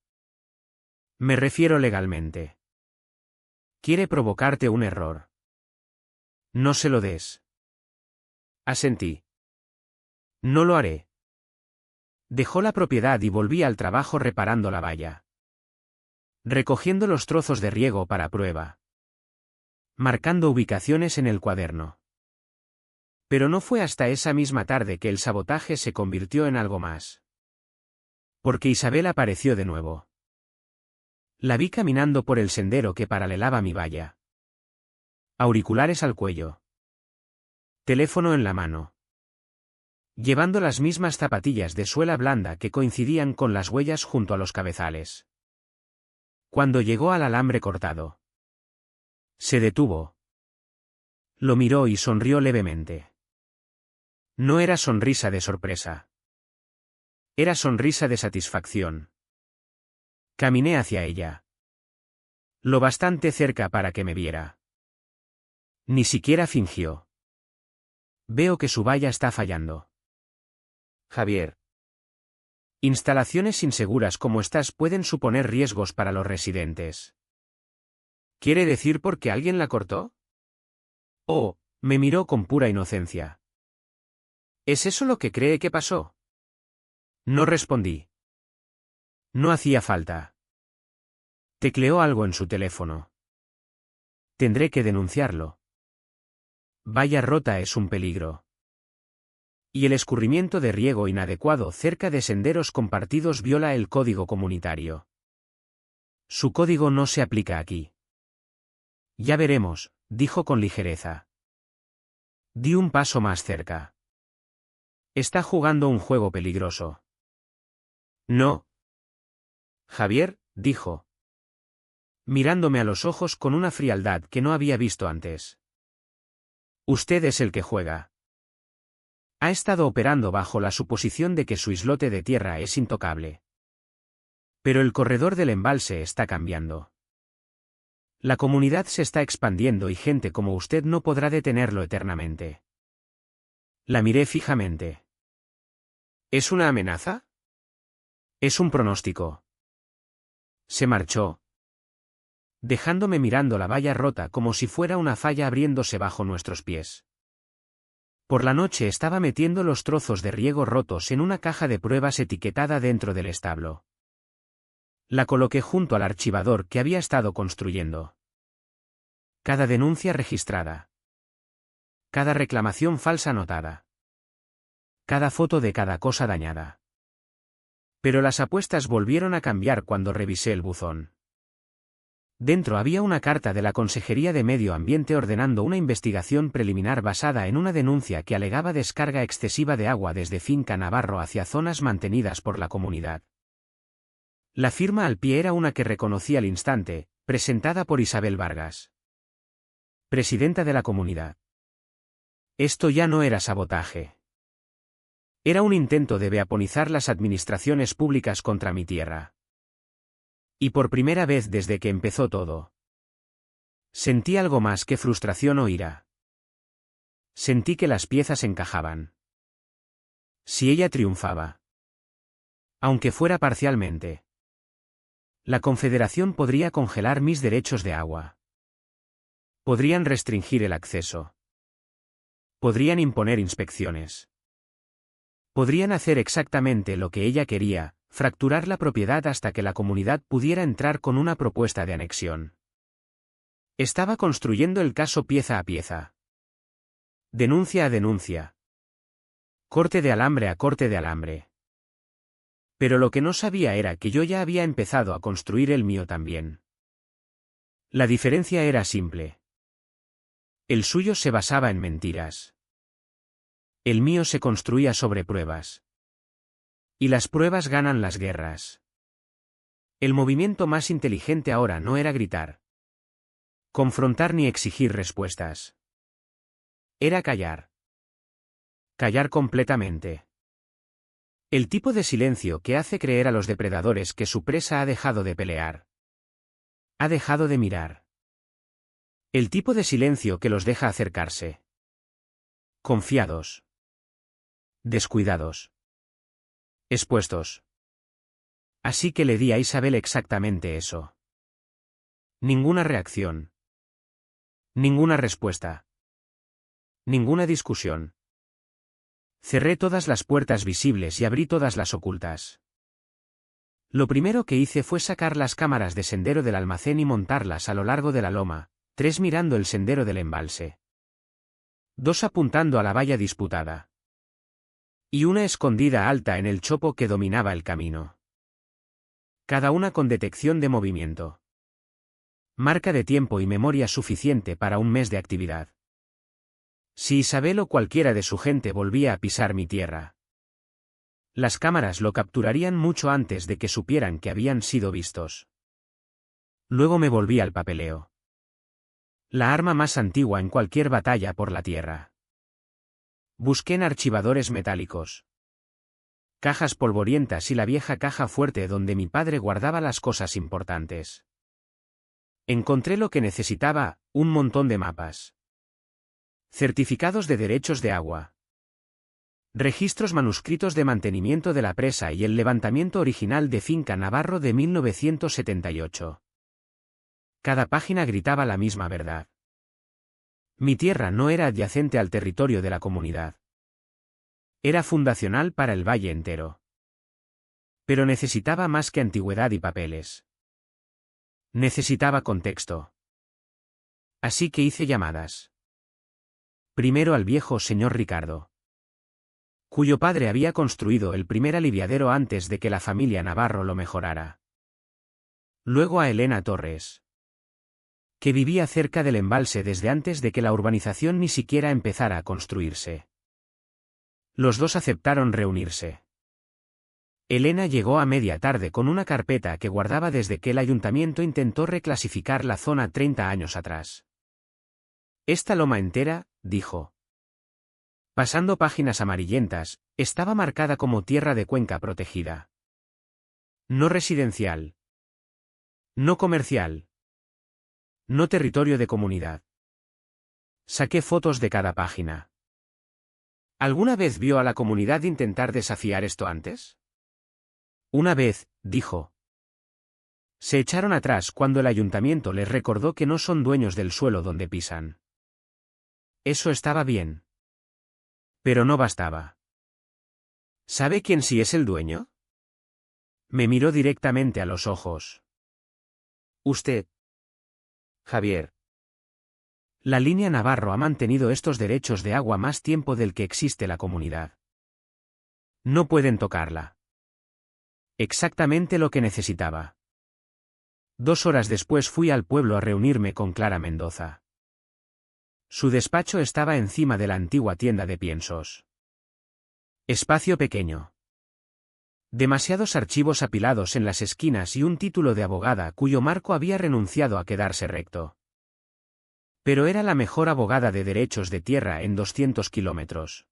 Me refiero legalmente. Quiere provocarte un error. No se lo des. Asentí. No lo haré. Dejó la propiedad y volví al trabajo reparando la valla. Recogiendo los trozos de riego para prueba. Marcando ubicaciones en el cuaderno. Pero no fue hasta esa misma tarde que el sabotaje se convirtió en algo más. Porque Isabel apareció de nuevo. La vi caminando por el sendero que paralelaba mi valla. Auriculares al cuello. Teléfono en la mano. Llevando las mismas zapatillas de suela blanda que coincidían con las huellas junto a los cabezales. Cuando llegó al alambre cortado. Se detuvo. Lo miró y sonrió levemente. No era sonrisa de sorpresa. Era sonrisa de satisfacción. Caminé hacia ella. Lo bastante cerca para que me viera. Ni siquiera fingió. Veo que su valla está fallando. Javier. Instalaciones inseguras como estas pueden suponer riesgos para los residentes. ¿Quiere decir porque alguien la cortó? Oh, me miró con pura inocencia. ¿Es eso lo que cree que pasó? No respondí. No hacía falta. Tecleó algo en su teléfono. Tendré que denunciarlo. Valla rota es un peligro. Y el escurrimiento de riego inadecuado cerca de senderos compartidos viola el código comunitario. Su código no se aplica aquí. Ya veremos, dijo con ligereza. Di un paso más cerca. Está jugando un juego peligroso. No. Javier, dijo. Mirándome a los ojos con una frialdad que no había visto antes. Usted es el que juega. Ha estado operando bajo la suposición de que su islote de tierra es intocable. Pero el corredor del embalse está cambiando. La comunidad se está expandiendo y gente como usted no podrá detenerlo eternamente. La miré fijamente. ¿Es una amenaza? Es un pronóstico. Se marchó, dejándome mirando la valla rota como si fuera una falla abriéndose bajo nuestros pies. Por la noche estaba metiendo los trozos de riego rotos en una caja de pruebas etiquetada dentro del establo. La coloqué junto al archivador que había estado construyendo. Cada denuncia registrada. Cada reclamación falsa anotada. Cada foto de cada cosa dañada. Pero las apuestas volvieron a cambiar cuando revisé el buzón. Dentro había una carta de la Consejería de Medio Ambiente ordenando una investigación preliminar basada en una denuncia que alegaba descarga excesiva de agua desde Finca Navarro hacia zonas mantenidas por la comunidad. La firma al pie era una que reconocí al instante, presentada por Isabel Vargas, presidenta de la comunidad. Esto ya no era sabotaje. Era un intento de beaponizar las administraciones públicas contra mi tierra. Y por primera vez desde que empezó todo, sentí algo más que frustración o ira. Sentí que las piezas encajaban. Si ella triunfaba, aunque fuera parcialmente, la Confederación podría congelar mis derechos de agua. Podrían restringir el acceso. Podrían imponer inspecciones. Podrían hacer exactamente lo que ella quería, fracturar la propiedad hasta que la comunidad pudiera entrar con una propuesta de anexión. Estaba construyendo el caso pieza a pieza. Denuncia a denuncia. Corte de alambre a corte de alambre. Pero lo que no sabía era que yo ya había empezado a construir el mío también. La diferencia era simple. El suyo se basaba en mentiras. El mío se construía sobre pruebas. Y las pruebas ganan las guerras. El movimiento más inteligente ahora no era gritar, confrontar ni exigir respuestas. Era callar. Callar completamente. El tipo de silencio que hace creer a los depredadores que su presa ha dejado de pelear. Ha dejado de mirar. El tipo de silencio que los deja acercarse. Confiados. Descuidados. Expuestos. Así que le di a Isabel exactamente eso. Ninguna reacción. Ninguna respuesta. Ninguna discusión. Cerré todas las puertas visibles y abrí todas las ocultas. Lo primero que hice fue sacar las cámaras de sendero del almacén y montarlas a lo largo de la loma, 3 mirando el sendero del embalse. 2 apuntando a la valla disputada. Y una escondida alta en el chopo que dominaba el camino. Cada una con detección de movimiento. Marca de tiempo y memoria suficiente para un mes de actividad. Si Isabel o cualquiera de su gente volvía a pisar mi tierra, las cámaras lo capturarían mucho antes de que supieran que habían sido vistos. Luego me volví al papeleo. La arma más antigua en cualquier batalla por la tierra. Busqué en archivadores metálicos, cajas polvorientas y la vieja caja fuerte donde mi padre guardaba las cosas importantes. Encontré lo que necesitaba, un montón de mapas. Certificados de derechos de agua. Registros manuscritos de mantenimiento de la presa y el levantamiento original de Finca Navarro de 1978. Cada página gritaba la misma verdad. Mi tierra no era adyacente al territorio de la comunidad. Era fundacional para el valle entero. Pero necesitaba más que antigüedad y papeles. Necesitaba contexto. Así que hice llamadas. Primero al viejo señor Ricardo, cuyo padre había construido el primer aliviadero antes de que la familia Navarro lo mejorara. Luego a Elena Torres, que vivía cerca del embalse desde antes de que la urbanización ni siquiera empezara a construirse. Los dos aceptaron reunirse. Elena llegó a media tarde con una carpeta que guardaba desde que el ayuntamiento intentó reclasificar la zona 30 años atrás. Esta loma entera, dijo, pasando páginas amarillentas, estaba marcada como tierra de cuenca protegida. No residencial. No comercial. No territorio de comunidad. Saqué fotos de cada página. ¿Alguna vez vio a la comunidad intentar desafiar esto antes? Una vez, dijo. Se echaron atrás cuando el ayuntamiento les recordó que no son dueños del suelo donde pisan. Eso estaba bien. Pero no bastaba. ¿Sabe quién sí es el dueño? Me miró directamente a los ojos. Usted. Javier. La línea Navarro ha mantenido estos derechos de agua más tiempo del que existe la comunidad. No pueden tocarla. Exactamente lo que necesitaba. 2 horas después fui al pueblo a reunirme con Clara Mendoza. Su despacho estaba encima de la antigua tienda de piensos. Espacio pequeño. Demasiados archivos apilados en las esquinas y un título de abogada cuyo marco había renunciado a quedarse recto. Pero era la mejor abogada de derechos de tierra en 200 kilómetros.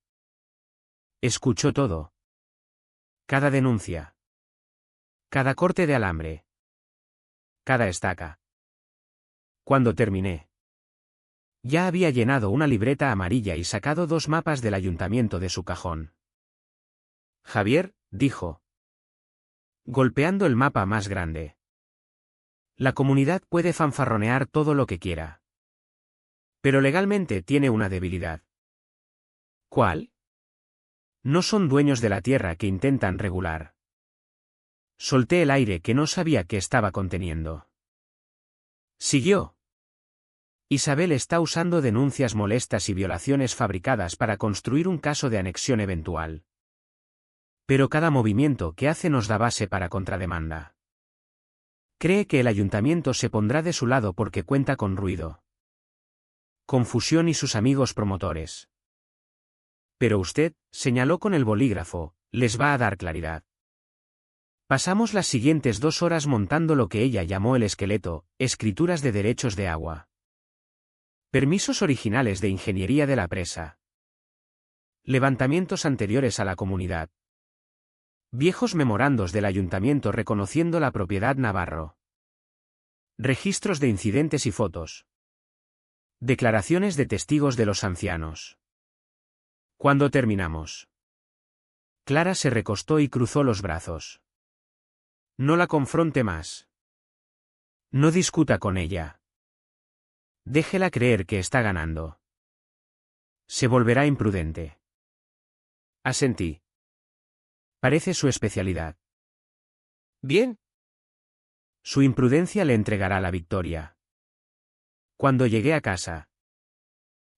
Escuchó todo. Cada denuncia. Cada corte de alambre. Cada estaca. Cuando terminé. Ya había llenado una libreta amarilla y sacado 2 mapas del ayuntamiento de su cajón. Javier, dijo, golpeando el mapa más grande. La comunidad puede fanfarronear todo lo que quiera. Pero legalmente tiene una debilidad. ¿Cuál? No son dueños de la tierra que intentan regular. Solté el aire que no sabía que estaba conteniendo. Siguió. Isabel está usando denuncias molestas y violaciones fabricadas para construir un caso de anexión eventual. Pero cada movimiento que hace nos da base para contrademanda. Cree que el ayuntamiento se pondrá de su lado porque cuenta con ruido. Confusión y sus amigos promotores. Pero usted, señaló con el bolígrafo, les va a dar claridad. Pasamos las siguientes 2 horas montando lo que ella llamó el esqueleto, escrituras de derechos de agua. Permisos originales de ingeniería de la presa. Levantamientos anteriores a la comunidad. Viejos memorandos del ayuntamiento reconociendo la propiedad Navarro. Registros de incidentes y fotos. Declaraciones de testigos de los ancianos. Cuando terminamos. Clara se recostó y cruzó los brazos. No la confronte más. No discuta con ella. Déjela creer que está ganando. Se volverá imprudente. Asentí. Parece su especialidad. Bien. Su imprudencia le entregará la victoria. Cuando llegué a casa.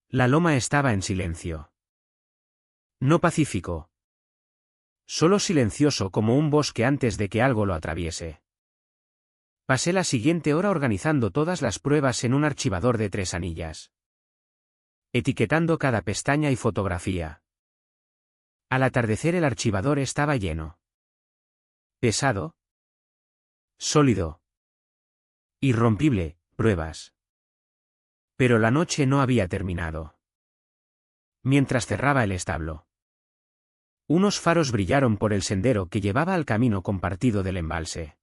La loma estaba en silencio. No pacífico. Solo silencioso como un bosque antes de que algo lo atraviese. Pasé la siguiente hora organizando todas las pruebas en un archivador de 3 anillas. Etiquetando cada pestaña y fotografía. Al atardecer el archivador estaba lleno. Pesado. Sólido. Irrompible, pruebas. Pero la noche no había terminado. Mientras cerraba el establo. Unos faros brillaron por el sendero que llevaba al camino compartido del embalse.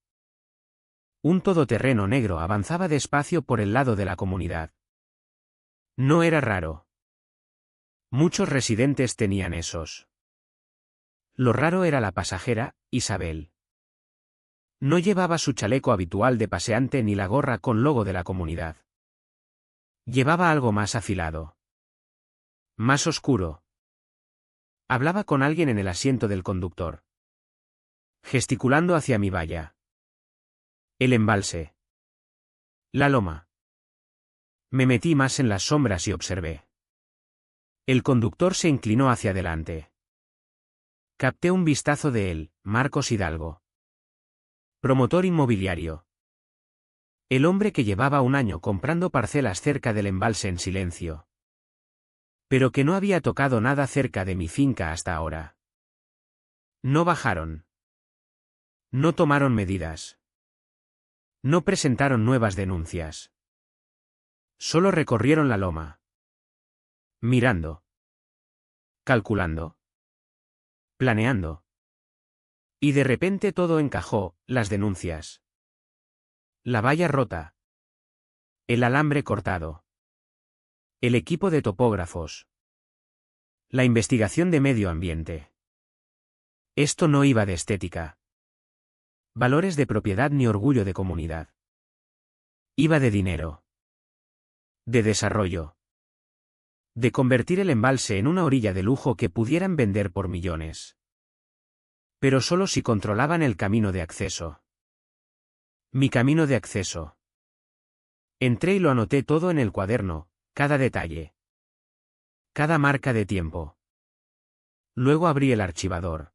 Un todoterreno negro avanzaba despacio por el lado de la comunidad. No era raro. Muchos residentes tenían esos. Lo raro era la pasajera, Isabel. No llevaba su chaleco habitual de paseante ni la gorra con logo de la comunidad. Llevaba algo más afilado. Más oscuro. Hablaba con alguien en el asiento del conductor. Gesticulando hacia mi valla. El embalse. La loma. Me metí más en las sombras y observé. El conductor se inclinó hacia adelante. Capté un vistazo de él, Marcos Hidalgo. Promotor inmobiliario. El hombre que llevaba 1 año comprando parcelas cerca del embalse en silencio. Pero que no había tocado nada cerca de mi finca hasta ahora. No bajaron. No tomaron medidas. No presentaron nuevas denuncias. Solo recorrieron la loma. Mirando. Calculando. Planeando. Y de repente todo encajó, las denuncias. La valla rota. El alambre cortado. El equipo de topógrafos. La investigación de medio ambiente. Esto no iba de estética. Valores de propiedad ni orgullo de comunidad. Iba de dinero. De desarrollo. De convertir el embalse en una orilla de lujo que pudieran vender por millones. Pero solo si controlaban el camino de acceso. Mi camino de acceso. Entré y lo anoté todo en el cuaderno, cada detalle. Cada marca de tiempo. Luego abrí el archivador.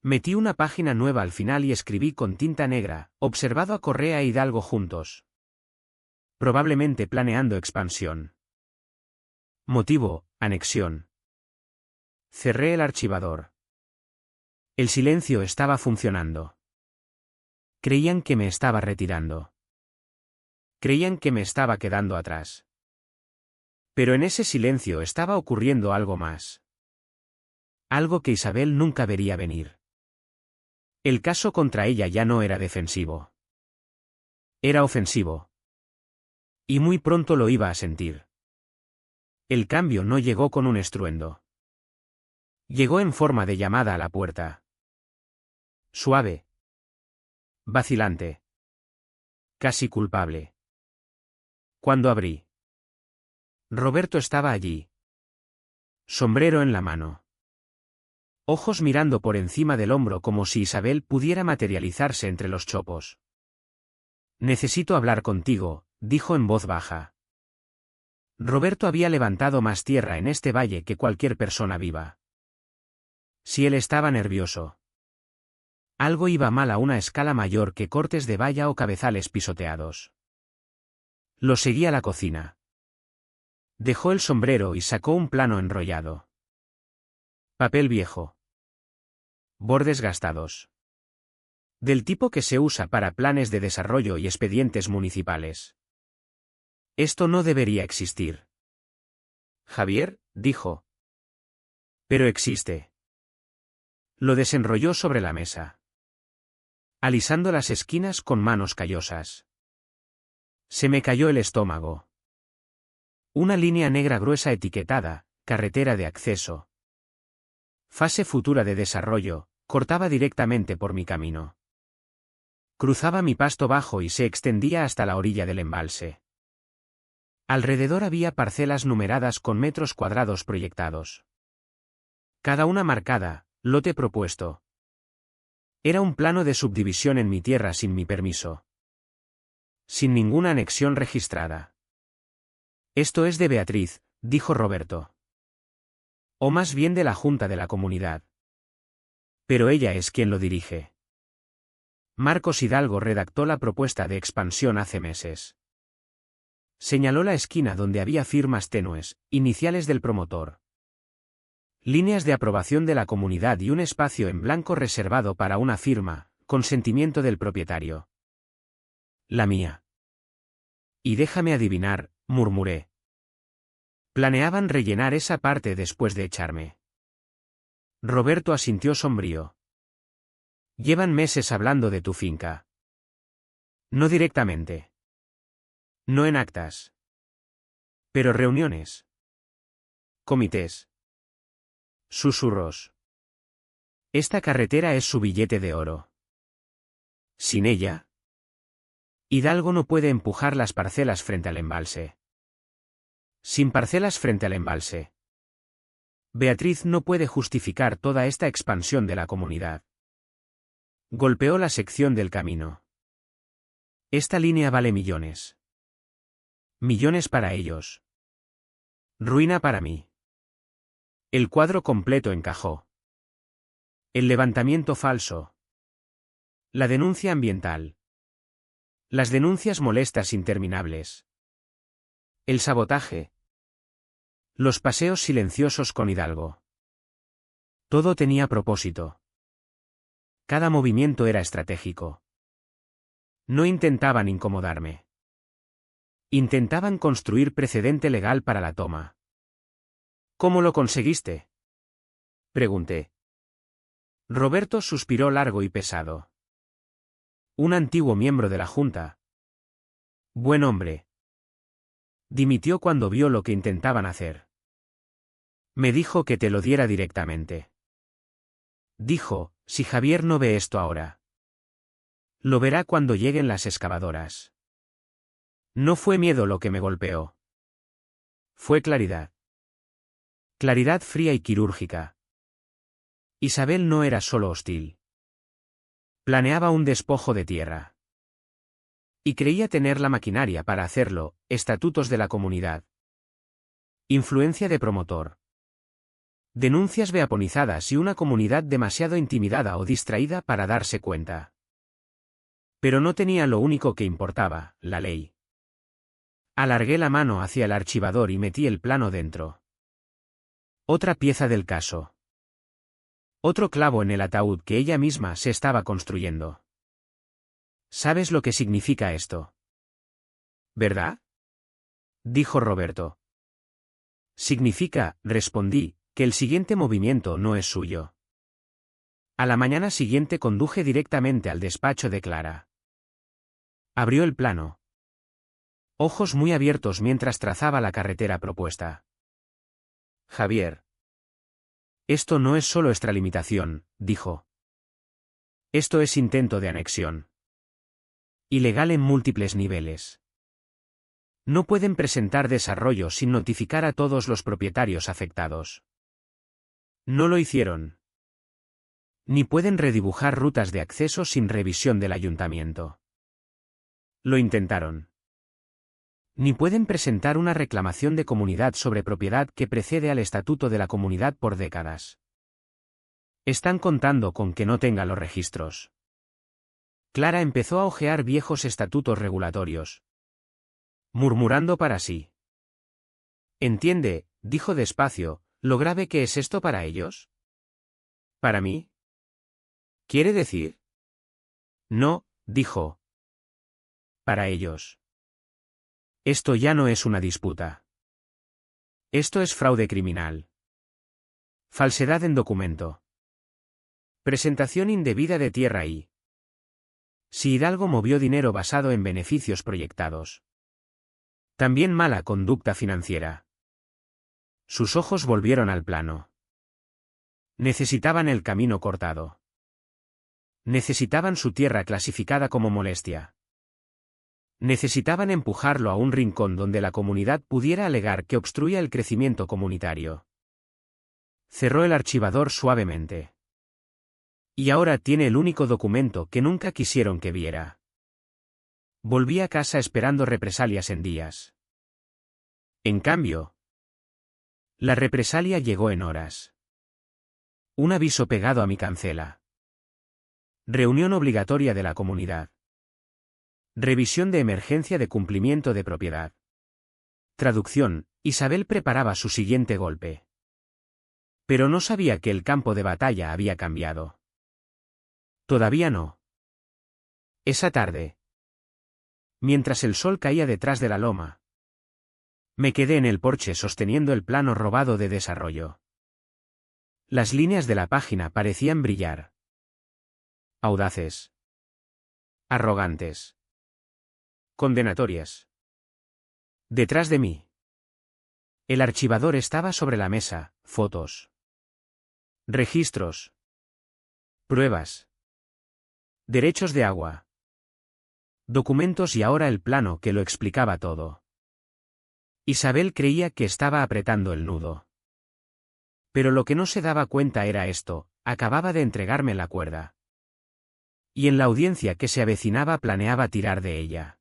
Metí una página nueva al final y escribí con tinta negra, observado a Correa e Hidalgo juntos. Probablemente planeando expansión. Motivo, anexión. Cerré el archivador. El silencio estaba funcionando. Creían que me estaba retirando. Creían que me estaba quedando atrás. Pero en ese silencio estaba ocurriendo algo más. Algo que Isabel nunca vería venir. El caso contra ella ya no era defensivo. Era ofensivo. Y muy pronto lo iba a sentir. El cambio no llegó con un estruendo. Llegó en forma de llamada a la puerta. Suave. Vacilante. Casi culpable. Cuando abrí. Roberto estaba allí. Sombrero en la mano. Ojos mirando por encima del hombro como si Isabel pudiera materializarse entre los chopos. Necesito hablar contigo, dijo en voz baja. Roberto había levantado más tierra en este valle que cualquier persona viva. Si él estaba nervioso. Algo iba mal a una escala mayor que cortes de valla o cabezales pisoteados. Lo seguí a la cocina. Dejó el sombrero y sacó un plano enrollado. Papel viejo. Bordes gastados. Del tipo que se usa para planes de desarrollo y expedientes municipales. Esto no debería existir. Javier, dijo. Pero existe. Lo desenrolló sobre la mesa. Alisando las esquinas con manos callosas. Se me cayó el estómago. Una línea negra gruesa etiquetada, carretera de acceso. Fase futura de desarrollo, cortaba directamente por mi camino. Cruzaba mi pasto bajo y se extendía hasta la orilla del embalse. Alrededor había parcelas numeradas con metros cuadrados proyectados. Cada una marcada, lote propuesto. Era un plano de subdivisión en mi tierra sin mi permiso. Sin ninguna anexión registrada. Esto es de Beatriz, dijo Roberto. O más bien de la Junta de la Comunidad. Pero ella es quien lo dirige. Marcos Hidalgo redactó la propuesta de expansión hace meses. Señaló la esquina donde había firmas tenues, iniciales del promotor. Líneas de aprobación de la comunidad y un espacio en blanco reservado para una firma, consentimiento del propietario. La mía. Y déjame adivinar, murmuré. Planeaban rellenar esa parte después de echarme. Roberto asintió sombrío. Llevan meses hablando de tu finca. No directamente. No en actas. Pero reuniones. Comités. Susurros. Esta carretera es su billete de oro. Sin ella, Hidalgo no puede empujar las parcelas frente al embalse. Sin parcelas frente al embalse, Beatriz no puede justificar toda esta expansión de la comunidad. Golpeó la sección del camino. Esta línea vale millones. Millones para ellos. Ruina para mí. El cuadro completo encajó. El levantamiento falso. La denuncia ambiental. Las denuncias molestas interminables. El sabotaje. Los paseos silenciosos con Hidalgo. Todo tenía propósito. Cada movimiento era estratégico. No intentaban incomodarme. Intentaban construir precedente legal para la toma. ¿Cómo lo conseguiste?, pregunté. Roberto suspiró largo y pesado. Un antiguo miembro de la Junta. Buen hombre. Dimitió cuando vio lo que intentaban hacer. Me dijo que te lo diera directamente. Dijo, si Javier no ve esto ahora. Lo verá cuando lleguen las excavadoras. No fue miedo lo que me golpeó. Fue claridad. Claridad fría y quirúrgica. Isabel no era solo hostil. Planeaba un despojo de tierra. Y creía tener la maquinaria para hacerlo, estatutos de la comunidad. Influencia de promotor. Denuncias beaponizadas y una comunidad demasiado intimidada o distraída para darse cuenta. Pero no tenía lo único que importaba, la ley. Alargué la mano hacia el archivador y metí el plano dentro. Otra pieza del caso. Otro clavo en el ataúd que ella misma se estaba construyendo. ¿Sabes lo que significa esto? ¿Verdad? Dijo Roberto. Significa, respondí, que el siguiente movimiento no es suyo. A la mañana siguiente conduje directamente al despacho de Clara. Abrió el plano. Ojos muy abiertos mientras trazaba la carretera propuesta. Javier. Esto no es solo extralimitación, dijo. Esto es intento de anexión. Ilegal en múltiples niveles. No pueden presentar desarrollo sin notificar a todos los propietarios afectados. No lo hicieron. Ni pueden redibujar rutas de acceso sin revisión del ayuntamiento. Lo intentaron. Ni pueden presentar una reclamación de comunidad sobre propiedad que precede al estatuto de la comunidad por décadas. Están contando con que no tenga los registros. Clara empezó a hojear viejos estatutos regulatorios. Murmurando para sí. Entiende, dijo despacio, ¿lo grave que es esto para ellos? ¿Para mí? ¿Quiere decir? No, dijo. Para ellos. Esto ya no es una disputa. Esto es fraude criminal. Falsedad en documento. Presentación indebida de tierra y... Si Hidalgo movió dinero basado en beneficios proyectados. También mala conducta financiera. Sus ojos volvieron al plano. Necesitaban el camino cortado. Necesitaban su tierra clasificada como molestia. Necesitaban empujarlo a un rincón donde la comunidad pudiera alegar que obstruía el crecimiento comunitario. Cerró el archivador suavemente. Y ahora tiene el único documento que nunca quisieron que viera. Volví a casa esperando represalias en días. En cambio, la represalia llegó en horas. Un aviso pegado a mi cancela. Reunión obligatoria de la comunidad. Revisión de emergencia de cumplimiento de propiedad. Traducción, Isabel preparaba su siguiente golpe. Pero no sabía que el campo de batalla había cambiado. Todavía no. Esa tarde. Mientras el sol caía detrás de la loma. Me quedé en el porche sosteniendo el plano robado de desarrollo. Las líneas de la página parecían brillar. Audaces. Arrogantes. Condenatorias. Detrás de mí. El archivador estaba sobre la mesa, fotos. Registros. Pruebas. Derechos de agua. Documentos y ahora el plano que lo explicaba todo. Isabel creía que estaba apretando el nudo. Pero lo que no se daba cuenta era esto, acababa de entregarme la cuerda. Y en la audiencia que se avecinaba planeaba tirar de ella.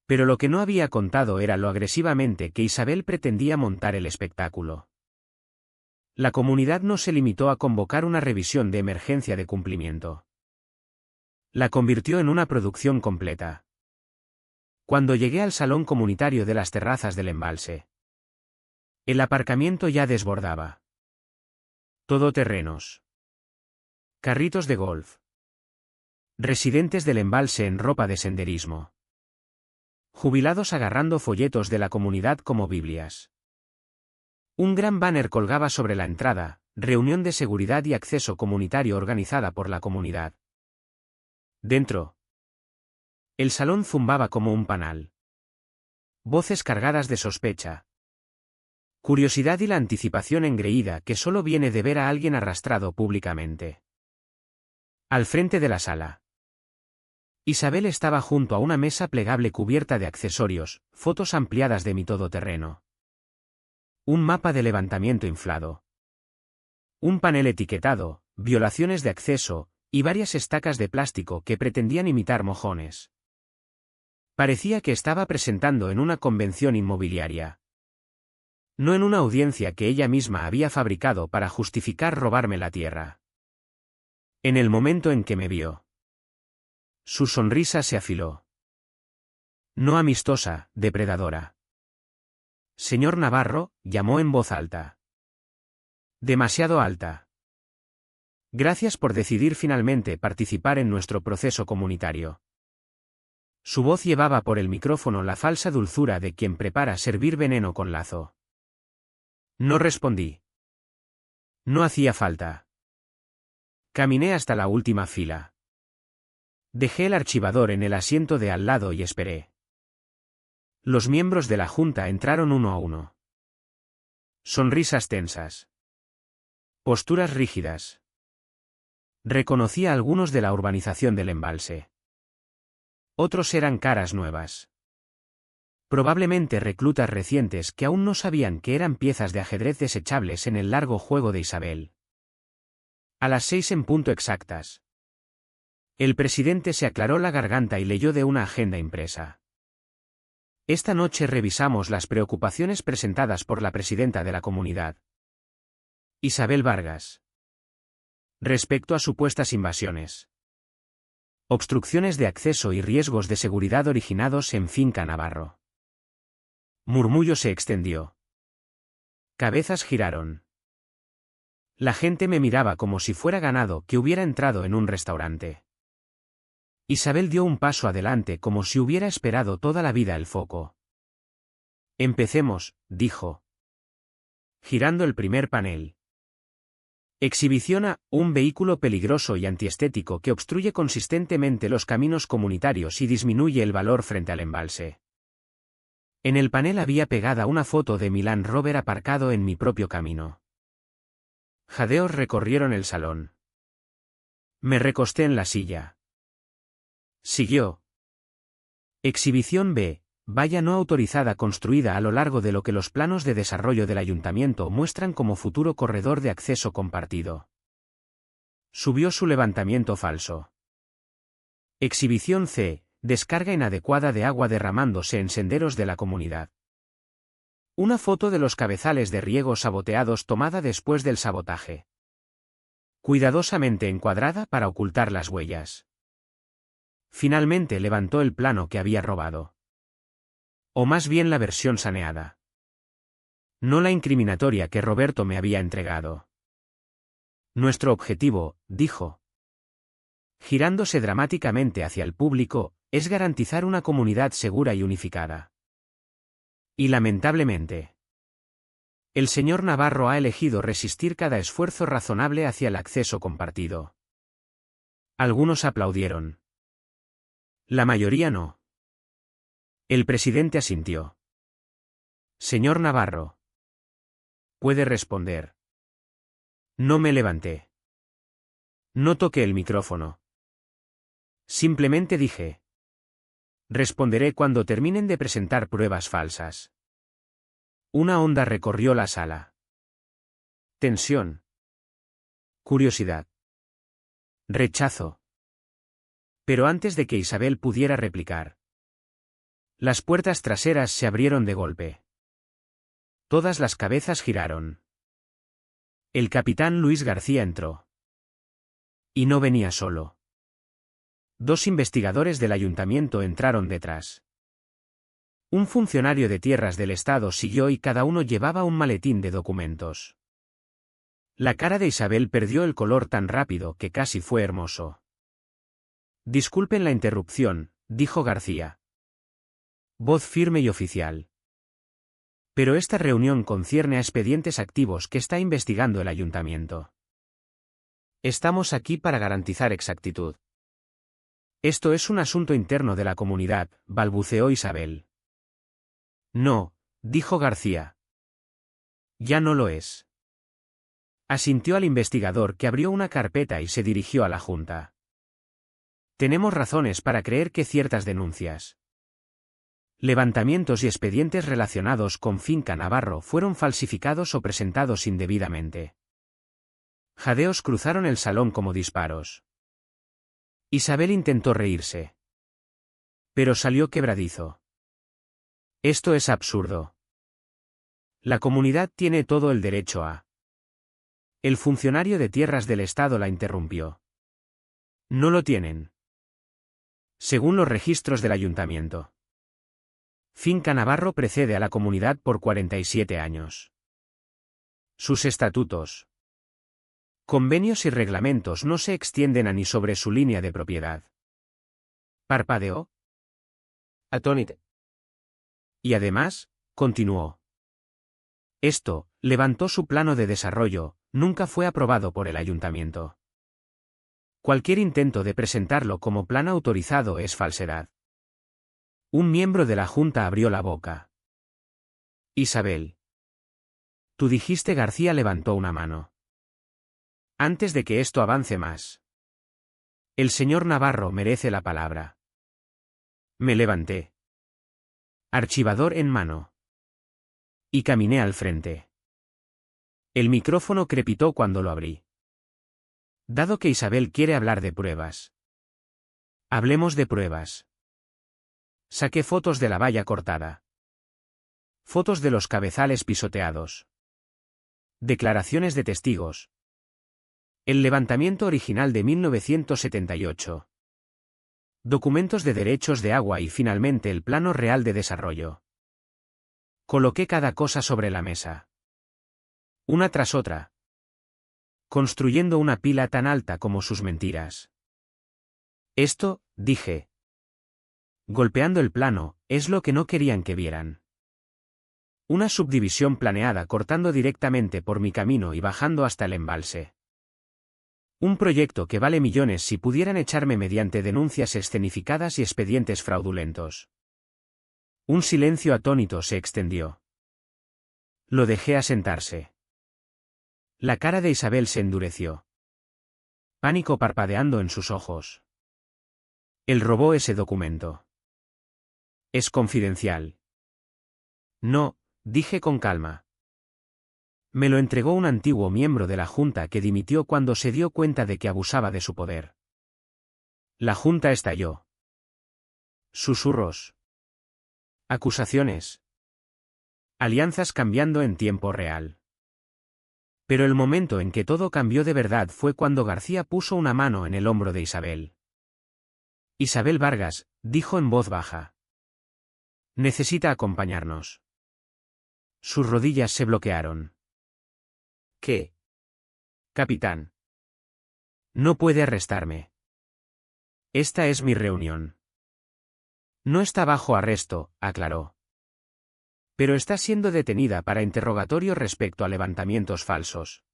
Pero lo que no había contado era lo agresivamente que Isabel pretendía montar el espectáculo. La comunidad no se limitó a convocar una revisión de emergencia de cumplimiento. La convirtió en una producción completa. Cuando llegué al salón comunitario de las terrazas del embalse, el aparcamiento ya desbordaba. Todoterrenos. Carritos de golf. Residentes del embalse en ropa de senderismo. Jubilados agarrando folletos de la comunidad como Biblias. Un gran banner colgaba sobre la entrada, reunión de seguridad y acceso comunitario organizada por la comunidad. Dentro. El salón zumbaba como un panal. Voces cargadas de sospecha. Curiosidad y la anticipación engreída que solo viene de ver a alguien arrastrado públicamente. Al frente de la sala. Isabel estaba junto a una mesa plegable cubierta de accesorios, fotos ampliadas de mi todoterreno. Un mapa de levantamiento inflado. Un panel etiquetado, violaciones de acceso, y varias estacas de plástico que pretendían imitar mojones. Parecía que estaba presentando en una convención inmobiliaria. No en una audiencia que ella misma había fabricado para justificar robarme la tierra. En el momento en que me vio, su sonrisa se afiló. No amistosa, depredadora. Señor Navarro, llamó en voz alta. Demasiado alta. Gracias por decidir finalmente participar en nuestro proceso comunitario. Su voz llevaba por el micrófono la falsa dulzura de quien prepara servir veneno con lazo. No respondí. No hacía falta. Caminé hasta la última fila. Dejé el archivador en el asiento de al lado y esperé. Los miembros de la junta entraron uno a uno. Sonrisas tensas. Posturas rígidas. Reconocí a algunos de la urbanización del embalse. Otros eran caras nuevas. Probablemente reclutas recientes que aún no sabían que eran piezas de ajedrez desechables en el largo juego de Isabel. A las 6 en punto exactas. El presidente se aclaró la garganta y leyó de una agenda impresa. Esta noche revisamos las preocupaciones presentadas por la presidenta de la comunidad, Isabel Vargas, respecto a supuestas invasiones, obstrucciones de acceso y riesgos de seguridad originados en Finca Navarro. Murmullo se extendió. Cabezas giraron. La gente me miraba como si fuera ganado que hubiera entrado en un restaurante. Isabel dio un paso adelante como si hubiera esperado toda la vida el foco. Empecemos, dijo. Girando el primer panel. Exhibición A, un vehículo peligroso y antiestético que obstruye consistentemente los caminos comunitarios y disminuye el valor frente al embalse. En el panel había pegada una foto de mi Land Rover aparcado en mi propio camino. Jadeos recorrieron el salón. Me recosté en la silla. Siguió. Exhibición B, valla no autorizada construida a lo largo de lo que los planos de desarrollo del ayuntamiento muestran como futuro corredor de acceso compartido. Subió su levantamiento falso. Exhibición C, descarga inadecuada de agua derramándose en senderos de la comunidad. Una foto de los cabezales de riego saboteados tomada después del sabotaje. Cuidadosamente encuadrada para ocultar las huellas. Finalmente levantó el plano que había robado. O más bien la versión saneada. No la incriminatoria que Roberto me había entregado. Nuestro objetivo, dijo, girándose dramáticamente hacia el público, es garantizar una comunidad segura y unificada. Y lamentablemente, el señor Navarro ha elegido resistir cada esfuerzo razonable hacia el acceso compartido. Algunos aplaudieron. La mayoría no. El presidente asintió. Señor Navarro. Puede responder. No me levanté. No toqué el micrófono. Simplemente dije. Responderé cuando terminen de presentar pruebas falsas. Una onda recorrió la sala. Tensión. Curiosidad. Rechazo. Pero antes de que Isabel pudiera replicar, las puertas traseras se abrieron de golpe. Todas las cabezas giraron. El capitán Luis García entró. Y no venía solo. 2 investigadores del ayuntamiento entraron detrás. Un funcionario de tierras del Estado siguió y cada uno llevaba un maletín de documentos. La cara de Isabel perdió el color tan rápido que casi fue hermoso. Disculpen la interrupción, dijo García. Voz firme y oficial. Pero esta reunión concierne a expedientes activos que está investigando el ayuntamiento. Estamos aquí para garantizar exactitud. Esto es un asunto interno de la comunidad, balbuceó Isabel. No, dijo García. Ya no lo es. Asintió al investigador que abrió una carpeta y se dirigió a la junta. Tenemos razones para creer que ciertas denuncias Levantamientos y expedientes relacionados con Finca Navarro fueron falsificados o presentados indebidamente. Jadeos cruzaron el salón como disparos. Isabel intentó reírse. Pero salió quebradizo. Esto es absurdo. La comunidad tiene todo el derecho a... El funcionario de tierras del Estado la interrumpió. No lo tienen. Según los registros del ayuntamiento. Finca Navarro precede a la comunidad por 47 años. Sus estatutos, convenios y reglamentos no se extienden a ni sobre su línea de propiedad. Parpadeó. Atónito. Y además, continuó. Esto, levantó su plano de desarrollo, nunca fue aprobado por el ayuntamiento. Cualquier intento de presentarlo como plan autorizado es falsedad. Un miembro de la Junta abrió la boca. Isabel. Tú dijiste. García levantó una mano. Antes de que esto avance más. El señor Navarro merece la palabra. Me levanté. Archivador en mano. Y caminé al frente. El micrófono crepitó cuando lo abrí. Dado que Isabel quiere hablar de pruebas. Hablemos de pruebas. Saqué fotos de la valla cortada. Fotos de los cabezales pisoteados. Declaraciones de testigos. El levantamiento original de 1978. Documentos de derechos de agua y finalmente el plano real de desarrollo. Coloqué cada cosa sobre la mesa. Una tras otra. Construyendo una pila tan alta como sus mentiras. Esto, dije. Golpeando el plano, es lo que no querían que vieran. Una subdivisión planeada cortando directamente por mi camino y bajando hasta el embalse. Un proyecto que vale millones si pudieran echarme mediante denuncias escenificadas y expedientes fraudulentos. Un silencio atónito se extendió. Lo dejé asentarse. La cara de Isabel se endureció. Pánico parpadeando en sus ojos. Él robó ese documento. Es confidencial. No, dije con calma. Me lo entregó un antiguo miembro de la Junta que dimitió cuando se dio cuenta de que abusaba de su poder. La Junta estalló. Susurros. Acusaciones. Alianzas cambiando en tiempo real. Pero el momento en que todo cambió de verdad fue cuando García puso una mano en el hombro de Isabel. Isabel Vargas, dijo en voz baja. Necesita acompañarnos. Sus rodillas se bloquearon. ¿Qué? Capitán. No puede arrestarme. Esta es mi reunión. No está bajo arresto, aclaró. Pero está siendo detenida para interrogatorio respecto a levantamientos falsos.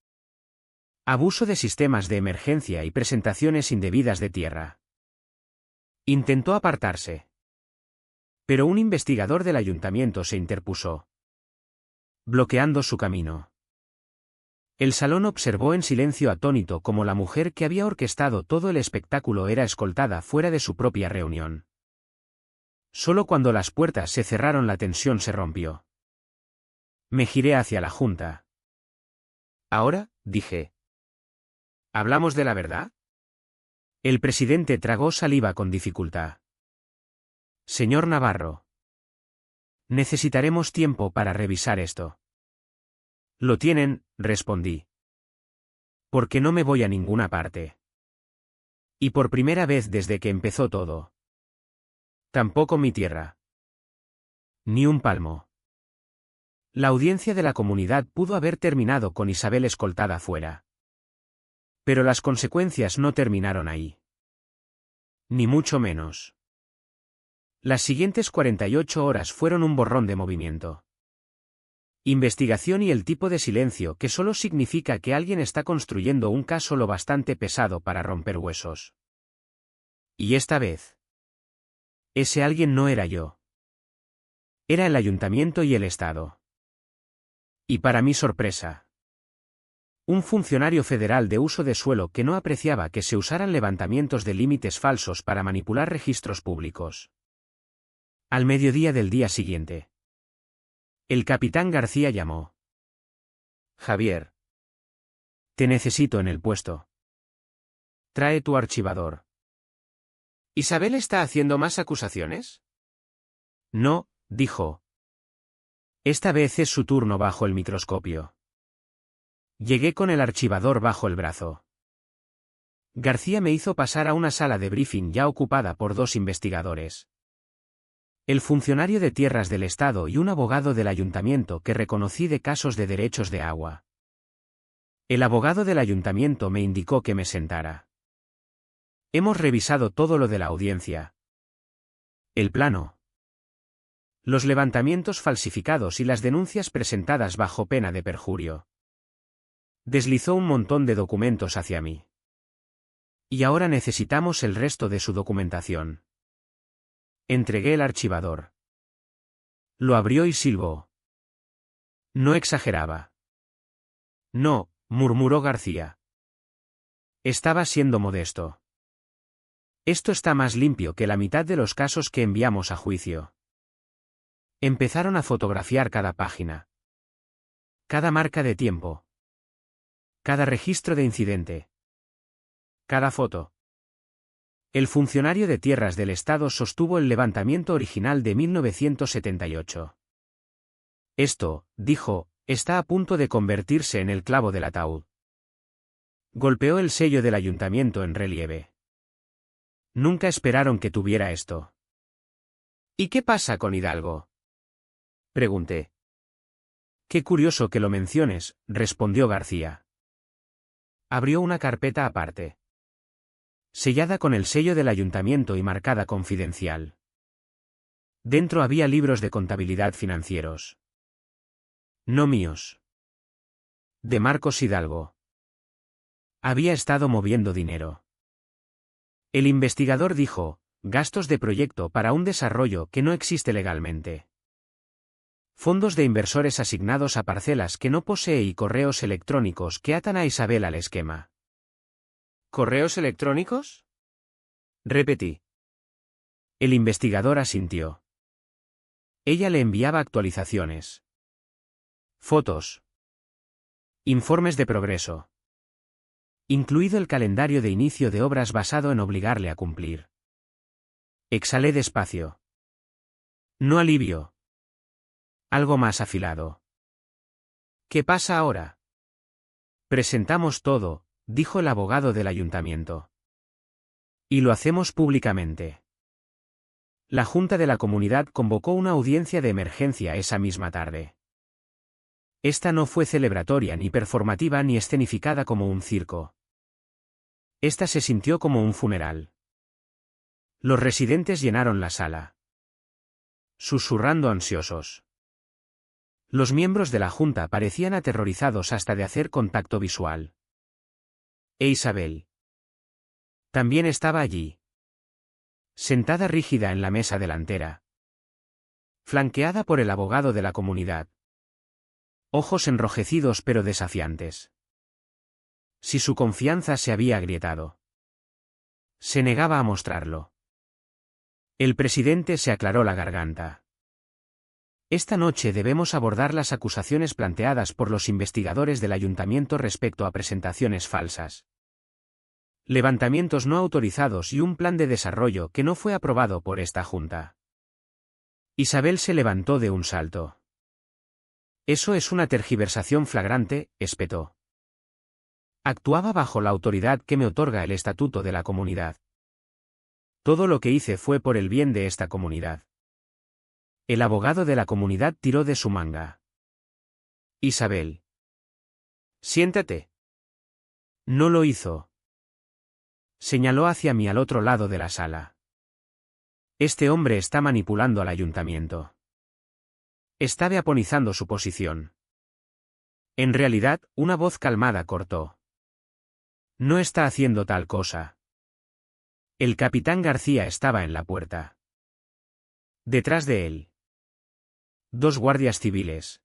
Abuso de sistemas de emergencia y presentaciones indebidas de tierra. Intentó apartarse. Pero un investigador del ayuntamiento se interpuso, bloqueando su camino. El salón observó en silencio atónito cómo la mujer que había orquestado todo el espectáculo era escoltada fuera de su propia reunión. Solo cuando las puertas se cerraron la tensión se rompió. Me giré hacia la Junta. Ahora, dije. ¿Hablamos de la verdad? El presidente tragó saliva con dificultad. Señor Navarro. Necesitaremos tiempo para revisar esto. Lo tienen, respondí. Porque no me voy a ninguna parte. Y por primera vez desde que empezó todo. Tampoco mi tierra. Ni un palmo. La audiencia de la comunidad pudo haber terminado con Isabel escoltada fuera. Pero las consecuencias no terminaron ahí. Ni mucho menos. Las siguientes 48 horas fueron un borrón de movimiento. Investigación y el tipo de silencio que solo significa que alguien está construyendo un caso lo bastante pesado para romper huesos. Y esta vez. Ese alguien no era yo. Era el ayuntamiento y el Estado. Y para mi sorpresa. Un funcionario federal de uso de suelo que no apreciaba que se usaran levantamientos de límites falsos para manipular registros públicos. Al mediodía del día siguiente. El capitán García llamó. Javier. Te necesito en el puesto. Trae tu archivador. ¿Isabel está haciendo más acusaciones? No, dijo. Esta vez es su turno bajo el microscopio. Llegué con el archivador bajo el brazo. García me hizo pasar a una sala de briefing ya ocupada por 2 investigadores. El funcionario de tierras del Estado y un abogado del ayuntamiento que reconocí de casos de derechos de agua. El abogado del ayuntamiento me indicó que me sentara. Hemos revisado todo lo de la audiencia. El plano. Los levantamientos falsificados y las denuncias presentadas bajo pena de perjurio. Deslizó un montón de documentos hacia mí. Y ahora necesitamos el resto de su documentación. Entregué el archivador. Lo abrió y silbó. No exageraba. No, murmuró García. Estaba siendo modesto. Esto está más limpio que la mitad de los casos que enviamos a juicio. Empezaron a fotografiar cada página. Cada marca de tiempo. Cada registro de incidente. Cada foto. El funcionario de tierras del Estado sostuvo el levantamiento original de 1978. Esto, dijo, está a punto de convertirse en el clavo del ataúd. Golpeó el sello del ayuntamiento en relieve. Nunca esperaron que tuviera esto. ¿Y qué pasa con Hidalgo? Pregunté. Qué curioso que lo menciones, respondió García. Abrió una carpeta aparte. Sellada con el sello del ayuntamiento y marcada confidencial. Dentro había libros de contabilidad financieros. No míos. De Marcos Hidalgo. Había estado moviendo dinero. El investigador dijo, gastos de proyecto para un desarrollo que no existe legalmente. Fondos de inversores asignados a parcelas que no posee y correos electrónicos que atan a Isabel al esquema. ¿Correos electrónicos? Repetí. El investigador asintió. Ella le enviaba actualizaciones. Fotos. Informes de progreso. Incluido el calendario de inicio de obras basado en obligarle a cumplir. Exhalé despacio. No alivio. Algo más afilado. ¿Qué pasa ahora? Presentamos todo, dijo el abogado del ayuntamiento. Y lo hacemos públicamente. La Junta de la Comunidad convocó una audiencia de emergencia esa misma tarde. Esta no fue celebratoria ni performativa ni escenificada como un circo. Esta se sintió como un funeral. Los residentes llenaron la sala. Susurrando ansiosos. Los miembros de la Junta parecían aterrorizados hasta de hacer contacto visual. E Isabel. También estaba allí. Sentada rígida en la mesa delantera. Flanqueada por el abogado de la comunidad. Ojos enrojecidos pero desafiantes. Si su confianza se había agrietado. Se negaba a mostrarlo. El presidente se aclaró la garganta. Esta noche debemos abordar las acusaciones planteadas por los investigadores del ayuntamiento respecto a presentaciones falsas. Levantamientos no autorizados y un plan de desarrollo que no fue aprobado por esta junta. Isabel se levantó de un salto. Eso es una tergiversación flagrante, espetó. Actuaba bajo la autoridad que me otorga el estatuto de la comunidad. Todo lo que hice fue por el bien de esta comunidad. El abogado de la comunidad tiró de su manga. Isabel. Siéntate. No lo hizo. Señaló hacia mí al otro lado de la sala. Este hombre está manipulando al ayuntamiento. Está veaponizando su posición. En realidad, una voz calmada cortó. No está haciendo tal cosa. El capitán García estaba en la puerta. Detrás de él. 2 guardias civiles.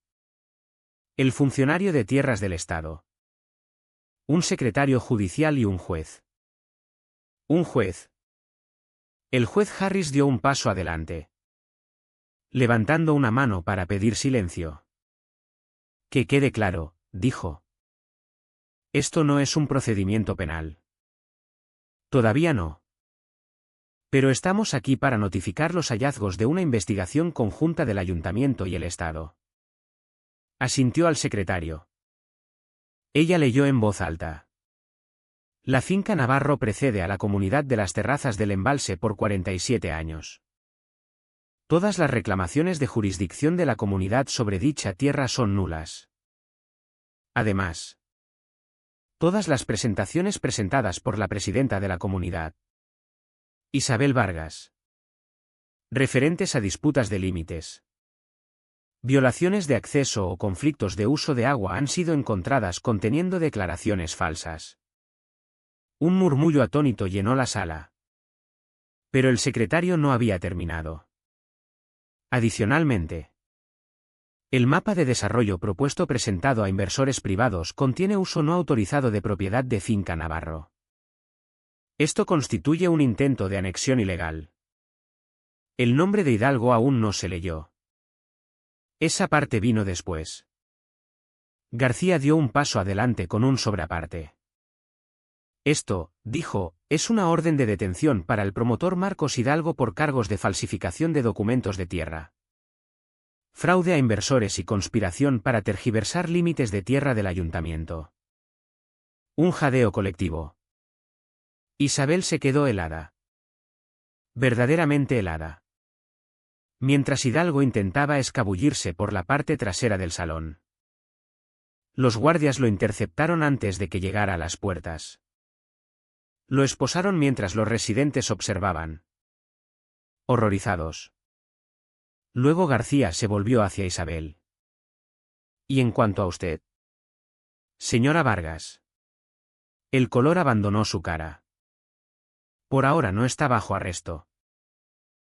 El funcionario de tierras del Estado. Un secretario judicial y un juez. Un juez. El juez Harris dio un paso adelante. levantando una mano para pedir silencio. Que quede claro, dijo. Esto no es un procedimiento penal. Todavía no. Pero estamos aquí para notificar los hallazgos de una investigación conjunta del Ayuntamiento y el Estado. Asintió al secretario. Ella leyó en voz alta. La finca Navarro precede a la comunidad de las terrazas del embalse por 47 años. Todas las reclamaciones de jurisdicción de la comunidad sobre dicha tierra son nulas. Además, todas las presentaciones presentadas por la presidenta de la comunidad, Isabel Vargas, referentes a disputas de límites, violaciones de acceso o conflictos de uso de agua han sido encontradas conteniendo declaraciones falsas. Un murmullo atónito llenó la sala. Pero el secretario no había terminado. Adicionalmente, el mapa de desarrollo propuesto presentado a inversores privados contiene uso no autorizado de propiedad de finca Navarro. Esto constituye un intento de anexión ilegal. El nombre de Hidalgo aún no se leyó. Esa parte vino después. García dio un paso adelante con un sobreaparte. Esto, dijo, es una orden de detención para el promotor Marcos Hidalgo por cargos de falsificación de documentos de tierra, fraude a inversores y conspiración para tergiversar límites de tierra del ayuntamiento. Un jadeo colectivo. Isabel se quedó helada. Verdaderamente helada. Mientras Hidalgo intentaba escabullirse por la parte trasera del salón. Los guardias lo interceptaron antes de que llegara a las puertas. Lo esposaron mientras los residentes observaban, horrorizados. Luego García se volvió hacia Isabel. ¿Y en cuanto a usted? Señora Vargas. El color abandonó su cara. Por ahora no está bajo arresto.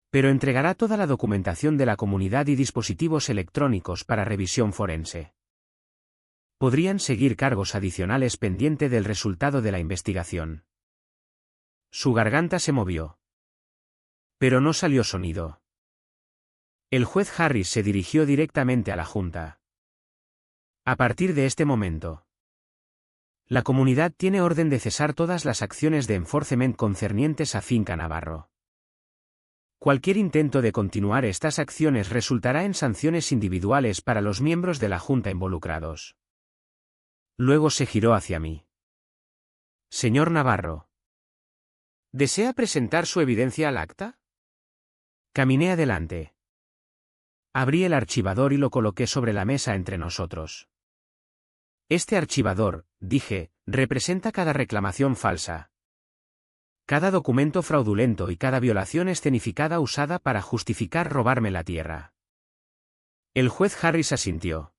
Pero entregará toda la documentación de la comunidad y dispositivos electrónicos para revisión forense. Podrían seguir cargos adicionales pendiente del resultado de la investigación. Su garganta se movió. Pero no salió sonido. El juez Harris se dirigió directamente a la Junta. A partir de este momento, la comunidad tiene orden de cesar todas las acciones de enforcement concernientes a finca Navarro. Cualquier intento de continuar estas acciones resultará en sanciones individuales para los miembros de la Junta involucrados. Luego se giró hacia mí. Señor Navarro. ¿Desea presentar su evidencia al acta? Caminé adelante. Abrí el archivador y lo coloqué sobre la mesa entre nosotros. Este archivador, dije, representa cada reclamación falsa, cada documento fraudulento y cada violación escenificada usada para justificar robarme la tierra. El juez Harris asintió.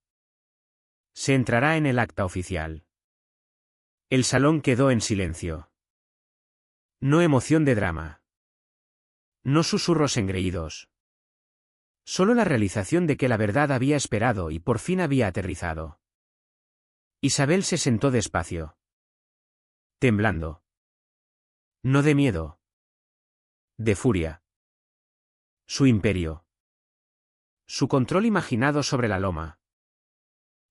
Se entrará en el acta oficial. El salón quedó en silencio. No emoción de drama. No susurros engreídos. Solo la realización de que la verdad había esperado y por fin había aterrizado. Isabel se sentó despacio. Temblando. No de miedo. De furia. Su imperio. Su control imaginado sobre la loma.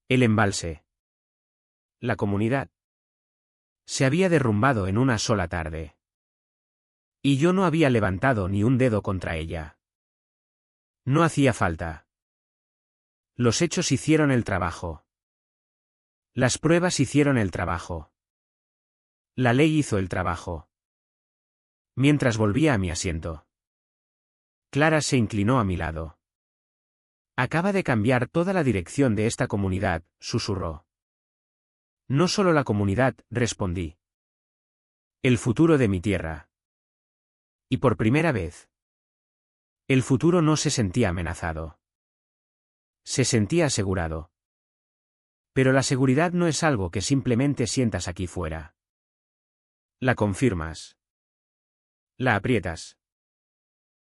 El embalse. La comunidad. Se había derrumbado en una sola tarde. Y yo no había levantado ni un dedo contra ella. No hacía falta. Los hechos hicieron el trabajo. Las pruebas hicieron el trabajo. La ley hizo el trabajo. Mientras volvía a mi asiento, Clara se inclinó a mi lado. Acaba de cambiar toda la dirección de esta comunidad, susurró. No solo la comunidad, respondí. El futuro de mi tierra. Y por primera vez, el futuro no se sentía amenazado. Se sentía asegurado. Pero la seguridad no es algo que simplemente sientas aquí fuera. La confirmas. La aprietas.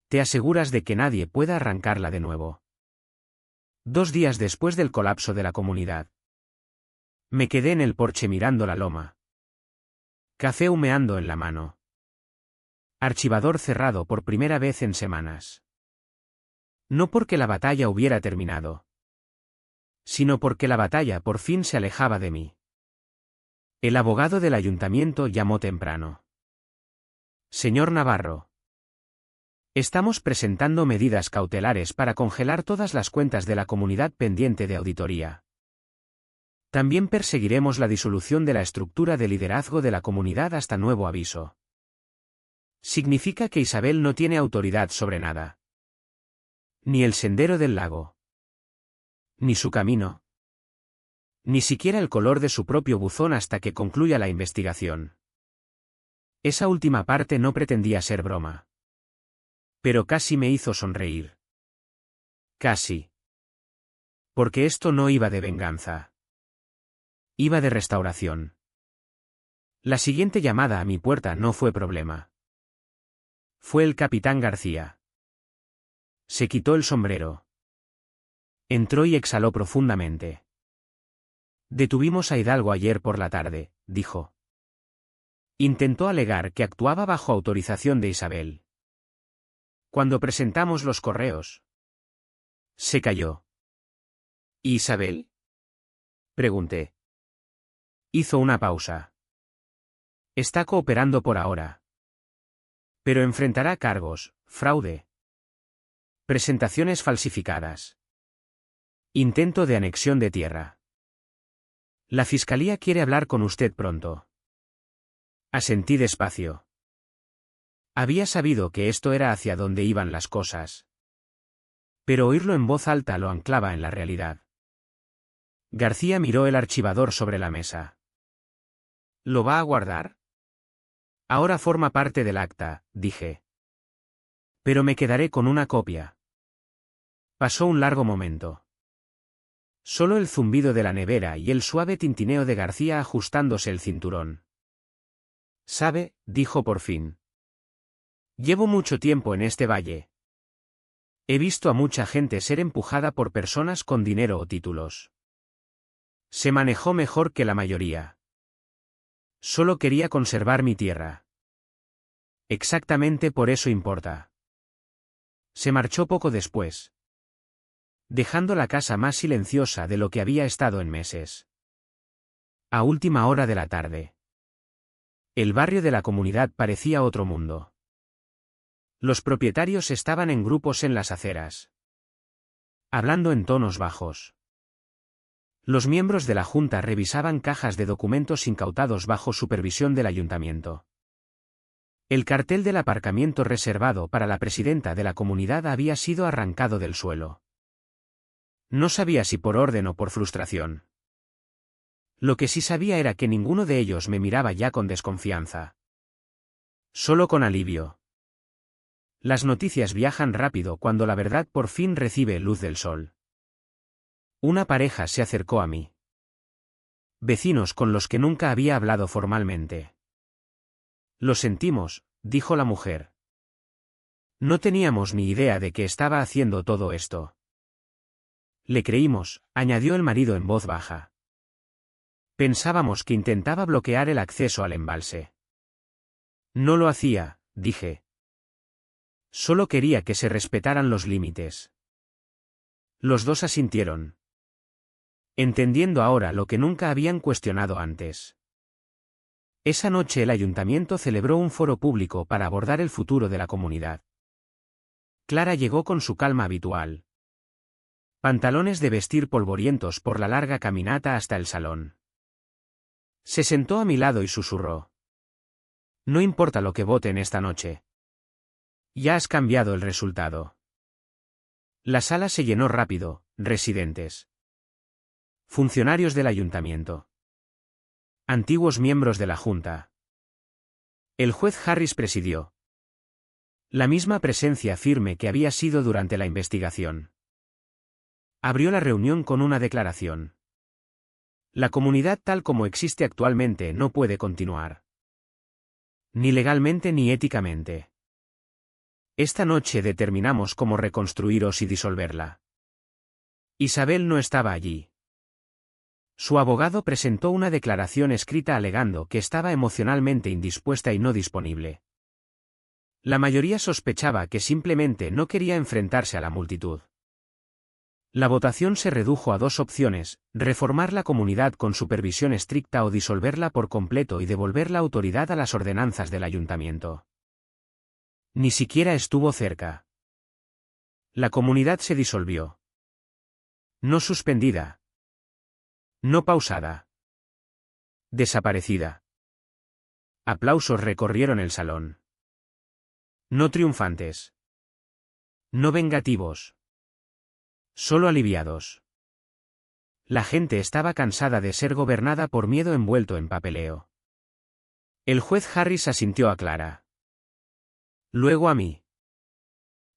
Te aseguras de que nadie pueda arrancarla de nuevo. 2 días después del colapso de la comunidad, me quedé en el porche mirando la loma. Café humeando en la mano. Archivador cerrado por primera vez en semanas. No porque la batalla hubiera terminado, sino porque la batalla por fin se alejaba de mí. El abogado del ayuntamiento llamó temprano. Señor Navarro. Estamos presentando medidas cautelares para congelar todas las cuentas de la comunidad pendiente de auditoría. También perseguiremos la disolución de la estructura de liderazgo de la comunidad hasta nuevo aviso. Significa que Isabel no tiene autoridad sobre nada. Ni el sendero del lago. Ni su camino. Ni siquiera el color de su propio buzón hasta que concluya la investigación. Esa última parte no pretendía ser broma. Pero casi me hizo sonreír. Casi. Porque esto no iba de venganza. Iba de restauración. La siguiente llamada a mi puerta no fue problema. Fue el capitán García. Se quitó el sombrero. Entró y exhaló profundamente. Detuvimos a Hidalgo ayer por la tarde, dijo. Intentó alegar que actuaba bajo autorización de Isabel. Cuando presentamos los correos. Se calló. ¿Y Isabel? Pregunté. Hizo una pausa. Está cooperando por ahora. Pero enfrentará cargos, fraude. Presentaciones falsificadas. Intento de anexión de tierra. La fiscalía quiere hablar con usted pronto. Asentí despacio. Había sabido que esto era hacia donde iban las cosas. Pero oírlo en voz alta lo anclaba en la realidad. García miró el archivador sobre la mesa. ¿Lo va a guardar? Ahora forma parte del acta, dije. Pero me quedaré con una copia. Pasó un largo momento. Solo el zumbido de la nevera y el suave tintineo de García ajustándose el cinturón. «¿Sabe?», dijo por fin. «Llevo mucho tiempo en este valle. He visto a mucha gente ser empujada por personas con dinero o títulos. Se manejó mejor que la mayoría. Solo quería conservar mi tierra. Exactamente por eso importa». Se marchó poco después, dejando la casa más silenciosa de lo que había estado en meses. A última hora de la tarde. El barrio de la comunidad parecía otro mundo. Los propietarios estaban en grupos en las aceras, hablando en tonos bajos. Los miembros de la junta revisaban cajas de documentos incautados bajo supervisión del ayuntamiento. El cartel del aparcamiento reservado para la presidenta de la comunidad había sido arrancado del suelo. No sabía si por orden o por frustración. Lo que sí sabía era que ninguno de ellos me miraba ya con desconfianza. Solo con alivio. Las noticias viajan rápido cuando la verdad por fin recibe luz del sol. Una pareja se acercó a mí. Vecinos con los que nunca había hablado formalmente. «Lo sentimos», dijo la mujer. «No teníamos ni idea de que estaba haciendo todo esto». «Le creímos», añadió el marido en voz baja. «Pensábamos que intentaba bloquear el acceso al embalse». «No lo hacía», dije. «Solo quería que se respetaran los límites». Los dos asintieron, entendiendo ahora lo que nunca habían cuestionado antes. Esa noche el ayuntamiento celebró un foro público para abordar el futuro de la comunidad. Clara llegó con su calma habitual. Pantalones de vestir polvorientos por la larga caminata hasta el salón. Se sentó a mi lado y susurró. «No importa lo que voten esta noche. Ya has cambiado el resultado». La sala se llenó rápido, residentes. Funcionarios del ayuntamiento. Antiguos miembros de la Junta. El juez Harris presidió. La misma presencia firme que había sido durante la investigación. Abrió la reunión con una declaración. La comunidad tal como existe actualmente no puede continuar. Ni legalmente ni éticamente. Esta noche determinamos cómo reconstruiros y disolverla. Isabel no estaba allí. Su abogado presentó una declaración escrita alegando que estaba emocionalmente indispuesta y no disponible. La mayoría sospechaba que simplemente no quería enfrentarse a la multitud. La votación se redujo a dos opciones: reformar la comunidad con supervisión estricta o disolverla por completo y devolver la autoridad a las ordenanzas del ayuntamiento. Ni siquiera estuvo cerca. La comunidad se disolvió. No suspendida. No pausada. Desaparecida. Aplausos recorrieron el salón. No triunfantes. No vengativos. Solo aliviados. La gente estaba cansada de ser gobernada por miedo envuelto en papeleo. El juez Harris asintió a Clara. Luego a mí.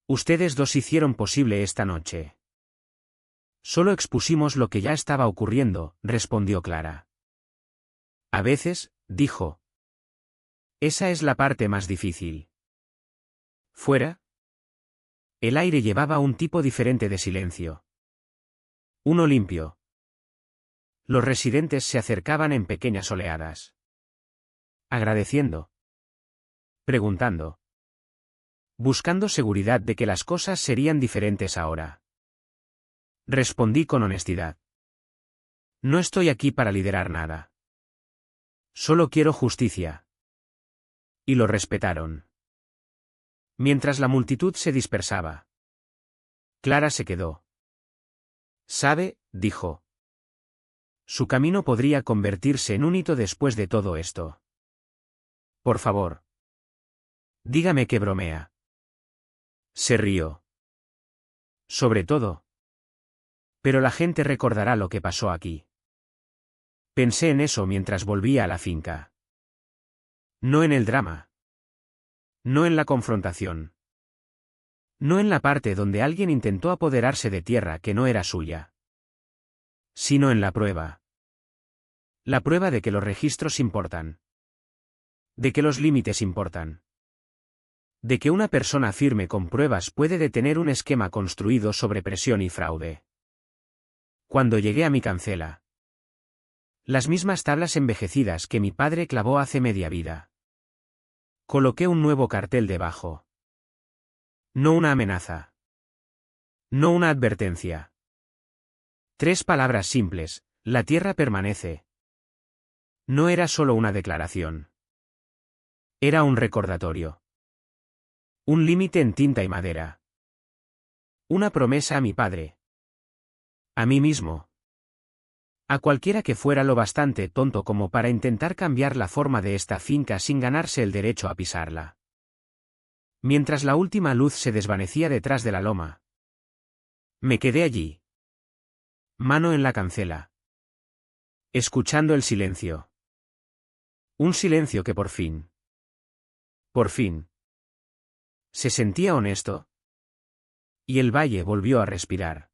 Ustedes dos hicieron posible esta noche. Solo expusimos lo que ya estaba ocurriendo, respondió Clara. A veces, dijo. Esa es la parte más difícil. ¿Fuera? El aire llevaba un tipo diferente de silencio. Uno limpio. Los residentes se acercaban en pequeñas oleadas. Agradeciendo. Preguntando. Buscando seguridad de que las cosas serían diferentes ahora. Respondí con honestidad. No estoy aquí para liderar nada. Solo quiero justicia. Y lo respetaron. Mientras la multitud se dispersaba. Clara se quedó. ¿Sabe?, dijo. Su camino podría convertirse en un hito después de todo esto. Por favor. Dígame que bromea. Se rió. Sobre todo. Pero la gente recordará lo que pasó aquí. Pensé en eso mientras volvía a la finca. No en el drama. No en la confrontación. No en la parte donde alguien intentó apoderarse de tierra que no era suya. Sino en la prueba. La prueba de que los registros importan. De que los límites importan. De que una persona firme con pruebas puede detener un esquema construido sobre presión y fraude. Cuando llegué a mi cancela. Las mismas tablas envejecidas que mi padre clavó hace media vida. Coloqué un nuevo cartel debajo. No una amenaza. No una advertencia. 3 palabras simples: la tierra permanece. No era solo una declaración. Era un recordatorio. Un límite en tinta y madera. Una promesa a mi padre. A mí mismo. A cualquiera que fuera lo bastante tonto como para intentar cambiar la forma de esta finca sin ganarse el derecho a pisarla. Mientras la última luz se desvanecía detrás de la loma. Me quedé allí. Mano en la cancela. Escuchando el silencio. Un silencio que por fin. Se sentía honesto. Y el valle volvió a respirar.